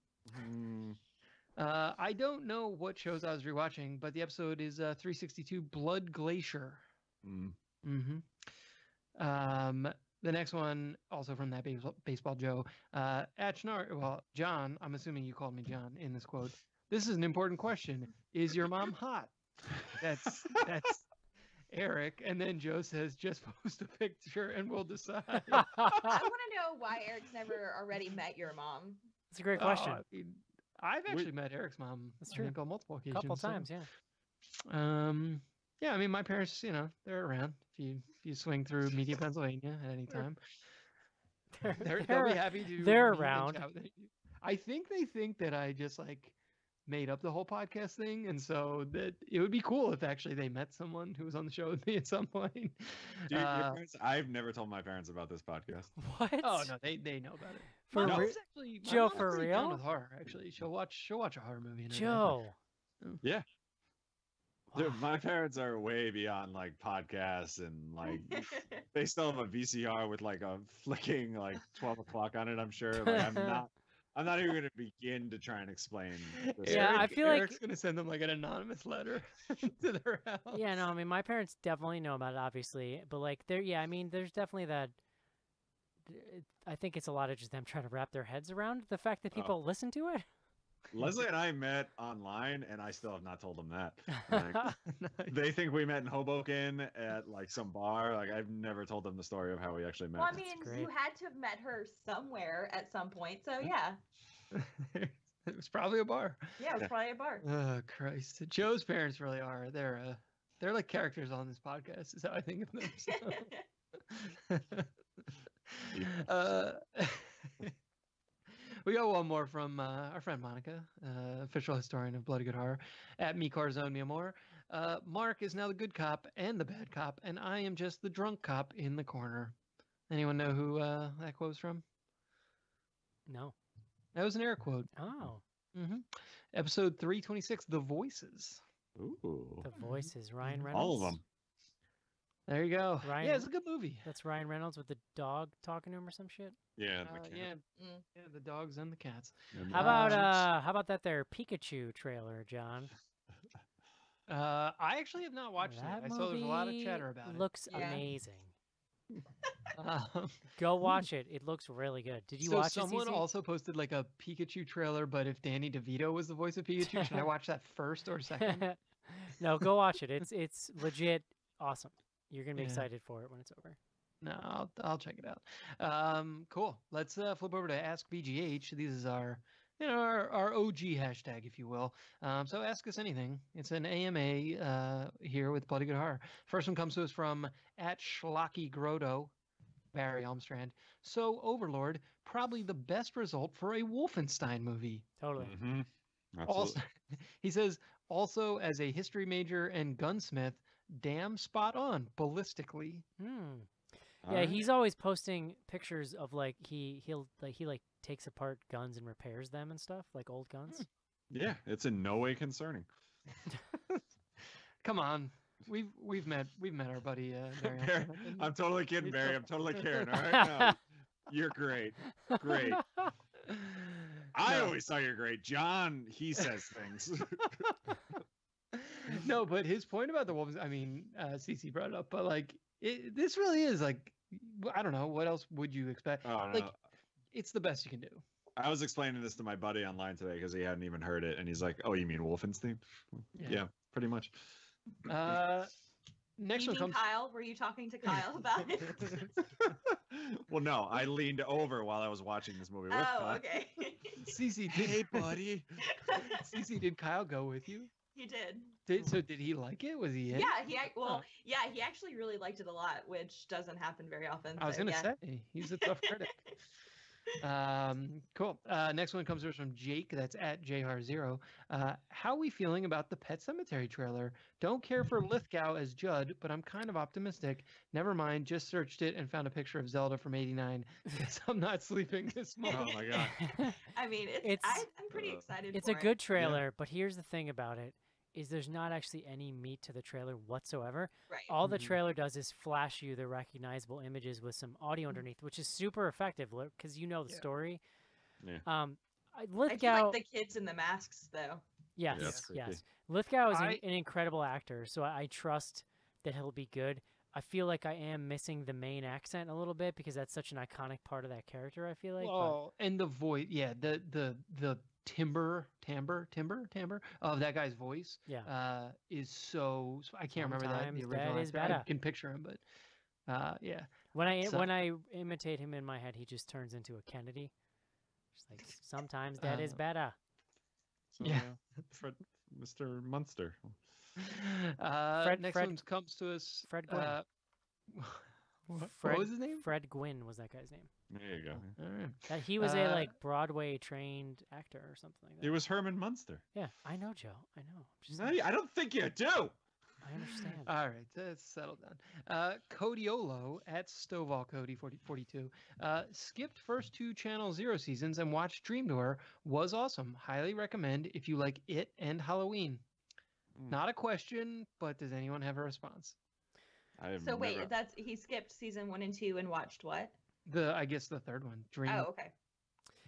I don't know what shows I was rewatching, but the episode is 362 Blood Glacier. The next one, also from that Baseball Joe, John, I'm assuming you called me John in this quote. This is an important question. Is your mom hot? That's Eric. And then Joe says, just post a picture and we'll decide. I want to know why Eric's never already met your mom. That's a great question. I mean, I've actually met Eric's mom. That's true. I think on multiple A occasions. couple times, yeah. Yeah, I mean, my parents, they're around. If you swing through Media, Pennsylvania at any time, they'll be happy to. They're meet and around. chat with you. I think they think that I just made up the whole podcast thing, and so that it would be cool if actually they met someone who was on the show with me at some point. Dude, your parents, I've never told my parents about this podcast. What? Oh no, they know about it. For My real? mom's actually, my Joe, mom's for pretty down real? with horror. Actually, she'll watch a horror movie. In her day. Joe. Yeah. Dude, my parents are way beyond podcasts and they still have a VCR with a flicking 12 o'clock on it. I'm sure. I'm not even going to begin to try and explain this. Yeah, I feel like- Eric's gonna send them an anonymous letter to their house. Yeah, no, I mean, my parents definitely know about it, obviously. But, there's definitely that. I think it's a lot of just them trying to wrap their heads around the fact that people listen to it. Leslie and I met online, and I still have not told them that. They think we met in Hoboken at some bar. I've never told them the story of how we actually met. Well, I mean, great. you had to have met her somewhere at some point, so yeah. It was probably a bar. Yeah, it was probably a bar. Oh Christ! Joe's parents really are. They're like characters on this podcast. Is how I think of them. So. We got one more from our friend Monica, official historian of Bloody Good Horror, at Me Carzone Me More. Mark is now the good cop and the bad cop, and I am just the drunk cop in the corner. Anyone know who that quote's from? No. That was an Eric quote. Oh. Episode 326, The Voices. Ooh. The Voices, Ryan Reynolds. All of them. There you go. Ryan- Yeah, it's a good movie. That's Ryan Reynolds with the dog talking to him or some shit. Yeah. Yeah, the dogs and the cats. How about that there Pikachu trailer, John? I actually have not watched That it. I saw there's a lot of movie chatter about it. Looks Yeah. amazing. Go watch it. It looks really good. Did you so watch someone it, CC? also posted like a Pikachu trailer, but if Danny DeVito was the voice of Pikachu, should I watch that first or second? No, go watch it. It's legit awesome. You're gonna be Yeah. excited for it when it's over. No, I'll check it out. Cool. Let's flip over to Ask BGH. This is our our OG hashtag, if you will. So ask us anything. It's an AMA here with Bloody Good Horror. First one comes to us from @Schlocky Barry Elmstrand. So Overlord, probably the best result for a Wolfenstein movie. Totally. Mm-hmm. Also, he says, also as a history major and gunsmith, damn spot on ballistically. Yeah, he's always posting pictures of like he takes apart guns and repairs them and stuff, like old guns. Yeah, it's in no way concerning. Come on. We've met our buddy Barry. Barry, I'm totally kidding, Barry. I'm totally kidding. All right, no, you're great. Great. I always thought you're great. John, he says things. No, but his point about the Wolves, I mean, CC brought it up, but like, this really is like, I don't know, what else would you expect? Oh, no. Like, it's the best you can do. I was explaining this to my buddy online today because he hadn't even heard it, and he's like, "Oh, you mean Wolfenstein?" Yeah, pretty much. Next one comes. Kyle, were you talking to Kyle about it? Well, no, I leaned over while I was watching this movie with Kyle. Okay. CC, hey, buddy. CC, did Kyle go with you? He did. Did he like it? Was he in? Yeah, he actually really liked it a lot, which doesn't happen very often. I was gonna say he's a tough critic. Cool. Next one comes to us from Jake. That's @JR0. How are we feeling about the Pet Cemetery trailer? Don't care for Lithgow as Judd, but I'm kind of optimistic. Never mind. Just searched it and found a picture of Zelda from '89. Guess I'm not sleeping this morning. Oh my god. I mean, I'm pretty excited. It's a good trailer, but here's the thing about it. Is there's not actually any meat to the trailer whatsoever. Right. All the trailer does is flash you the recognizable images with some audio underneath, which is super effective because you know the story. Yeah. I Lithgow, do like the kids in the masks, though. Yeah, Yes, that's creepy. yes. Lithgow is an incredible actor, so I trust that he'll be good. I feel like I am missing the main accent a little bit because that's such an iconic part of that character, I feel like. Oh, and the voice, the timbre of that guy's voice is so I can't remember that the original actor. I can picture him, but yeah. When I imitate him in my head, he just turns into a Kennedy. Just like sometimes that is better. So, yeah. Mr. Munster. Next one comes to us. Fred Gwynn. What was his name? Fred Gwynn was that guy's name. There you go. All right. He was a like Broadway trained actor or something like that. It was Herman Munster. Yeah, I know, Joe. I know. I don't think you do. I understand. All right, let's settle down. Codiolo @StovallCody42 skipped first 2 Channel Zero seasons and watched Dream Door. Was awesome. Highly recommend if you like it and Halloween. Not a question, but does anyone have a response? So wait, he skipped season 1 and 2 and watched what? I guess the third one, Dream. Oh, okay.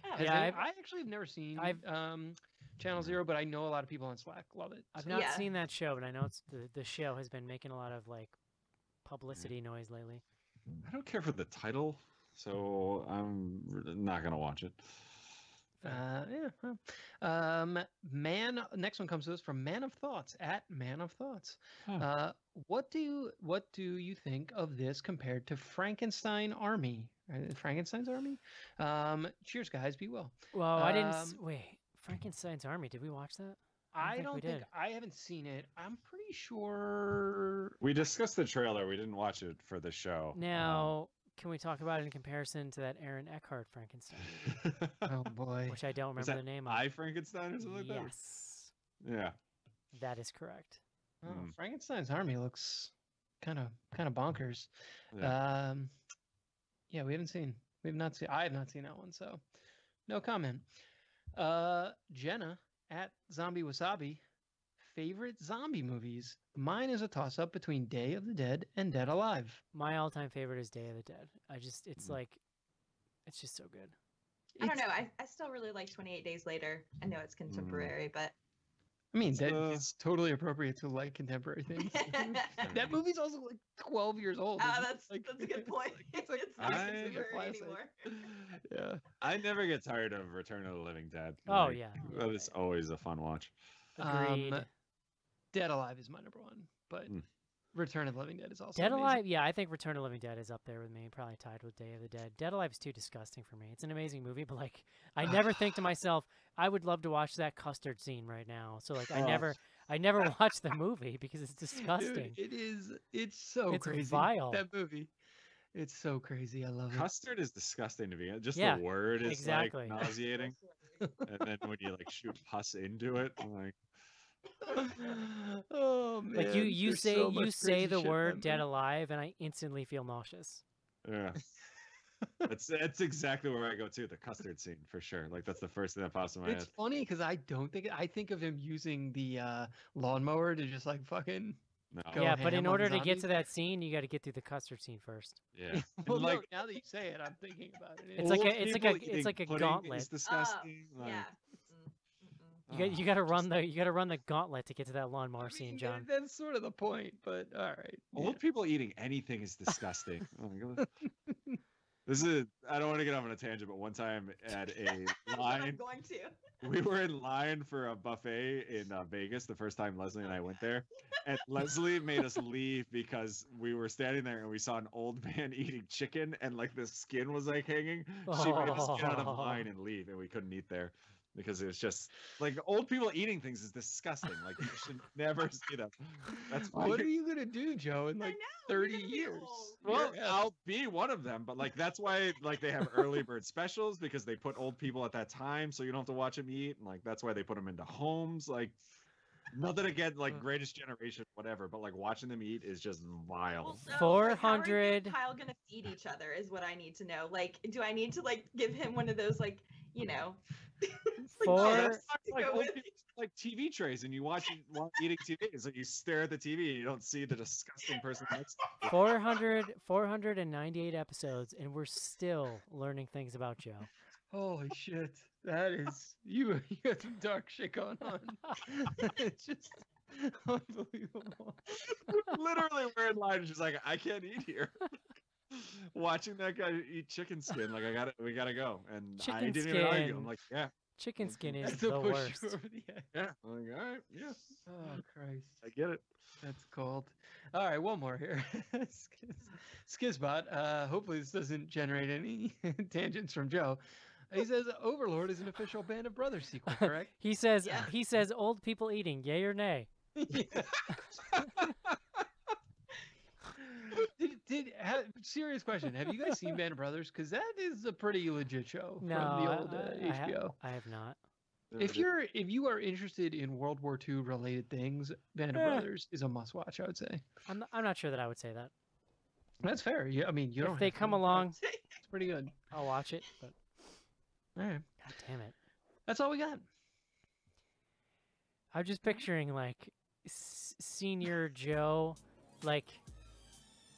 Oh. Yeah, I actually have never seen Channel Zero, but I know a lot of people on Slack love it. I've not seen that show, but I know it's the show has been making a lot of like publicity noise lately. I don't care for the title, so I'm not gonna watch it. Next one comes to us from Man of Thoughts @Man of Thoughts. What do you think of this compared to Frankenstein Army? Frankenstein's Army? Cheers, guys. Be well. Well, I didn't wait. Frankenstein's Army. Did we watch that? I don't think I haven't seen it. I'm pretty sure we discussed the trailer. We didn't watch it for the show. Now, can we talk about it in comparison to that Aaron Eckhart Frankenstein movie? Oh boy, which I don't remember the name of. I Frankenstein or something like that? Yes. Yeah. That is correct. Oh, Frankenstein's Army looks kind of bonkers. Yeah. We have not seen. I have not seen that one, so no comment. Jenna @Zombie Wasabi. Favorite zombie movies? Mine is a toss-up between Day of the Dead and Dead Alive. My all-time favorite is Day of the Dead. It's like, it's just so good. I don't know. I still really like 28 Days Later. I know it's contemporary, but I mean, it's totally appropriate to like contemporary things. That movie's also like 12 years old. That's a good point. It's like it's not I- contemporary anymore. Yeah. I never get tired of Return of the Living Dead. Oh, Like, yeah. that is always a fun watch. Agreed. Dead Alive is my number one, but Return of the Living Dead is also Dead amazing. Alive, yeah, I think Return of the Living Dead is up there with me, probably tied with Day of the Dead. Dead Alive is too disgusting for me. It's an amazing movie, but like, I never think to myself, I would love to watch that custard scene right now. So like, I never watch the movie because it's disgusting. Dude, it's so crazy. Vile. That movie. It's so crazy. I love it. Custard is disgusting to me. Just Yeah, the word is exactly. like nauseating. And then when you like shoot pus into it, I'm like, Oh man. Like you there's so much say crazy the shit in word that Dead movie. Alive and I instantly feel nauseous. yeah. That's exactly where I go to, the custard scene for sure. Like that's the first thing that pops in my It's head. funny because I think of him using the lawnmower to just like fucking No. Go Yeah, but ham in on order to get zombies? to that scene, you got to get through the custard scene first. Yeah. Well, And, no, like now that you say it, I'm thinking about it. It's like old a- it's like people a- it's eating like a pudding gauntlet. is disgusting. Like, Yeah. You got to run the gauntlet to get to that lawnmower scene, John. That's sort of the point, but all right. Old people eating anything is disgusting. Oh my God. This is I don't want to get off on a tangent, but one time at a I'm line, going to. we were in line for a buffet in Vegas the first time Leslie and I went there, and Leslie made us leave because we were standing there and we saw an old man eating chicken and like the skin was like hanging. She made us get out of line and leave, and we couldn't eat there because it was just like old people eating things is disgusting. Like you should never see them. That's why. What are you gonna do, Joe, in I like know, 30 you're gonna be years? old. Well, You're- I'll be one of them, but like that's why like they have early bird specials because they put old people at that time, so you don't have to watch them eat. And like that's why they put them into homes. Like nothing against like Greatest Generation, whatever, but like watching them eat is just vile. Well, so, like, how are you 400 and Kyle gonna feed each other is what I need to know. Like, do I need to like give him one of those like Four- chips to Like go old with? people, like TV trays, and you watch it while eating TV. So you stare at the TV and you don't see the disgusting person next to you. 498 episodes, and we're still learning things about Joe. Holy shit. That is you got some dark shit going on. It's just unbelievable. Literally, we're in line, and she's like, "I can't eat here." Watching that guy eat chicken skin, like we gotta go, and I Chicken didn't even argue. skin. I'm like, yeah, Chicken skin is That's to the push worst. you over the edge. yeah. I'm like, all right, yeah, Oh Christ. I get it. That's cold. All right, one more here. Skizbot. Hopefully this doesn't generate any tangents from Joe. He says Overlord is an official Band of Brothers sequel, correct? He says Yeah. old people eating, yay or nay? Serious question. Have you guys seen Band of Brothers? Because that is a pretty legit show No, from the old I HBO. I have not. If you are interested in World War II related things, Band of Brothers is a must watch. I would say I'm not sure that I would say that. that's fair. Yeah, I mean you don't. If they have come to, along, but it's pretty good. I'll watch it. But All right, God damn it, that's all we got. I'm just picturing like senior Joe, like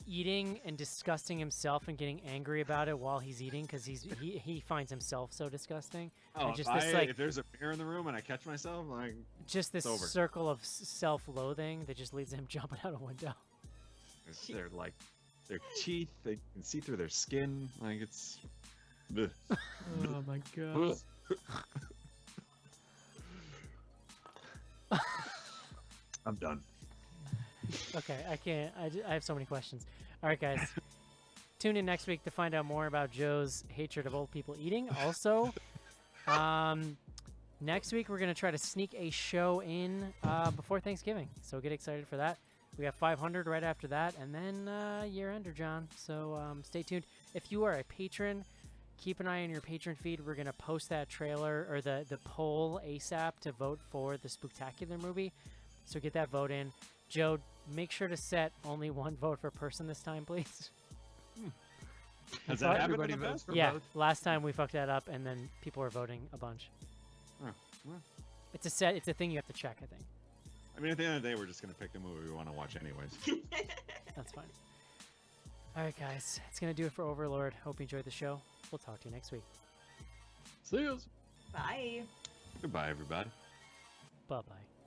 eating and disgusting himself and getting angry about it while he's eating because he finds himself so disgusting. Oh, And if, just this, like- if there's a beer in the room and I catch myself, like Just this over. circle of self-loathing that just leaves him jumping out a window. they're like their teeth, they can see through their skin, like it's. Ugh. Oh my god. I'm done. Okay, I can't. I have so many questions. All right, guys. Tune in next week to find out more about Joe's hatred of old people eating. Also, next week we're going to try to sneak a show in before Thanksgiving. So get excited for that. We got 500 right after that, and then year-ender, John. So stay tuned. If you are a patron, keep an eye on your patron feed. We're going to post that trailer or the poll ASAP to vote for the Spooktacular movie. So get that vote in. Joe, make sure to set only one vote per person this time, please. Has thought that happened in everybody the votes past? for Yeah, both. last time we fucked that up, and then people were voting a bunch. Oh, well. It's a thing you have to check, I think. I mean, at the end of the day, we're just gonna pick the movie we want to watch, anyways. That's fine. All right, guys, it's gonna do it for Overlord. Hope you enjoyed the show. We'll talk to you next week. See you. Bye. Goodbye, everybody. Bye bye.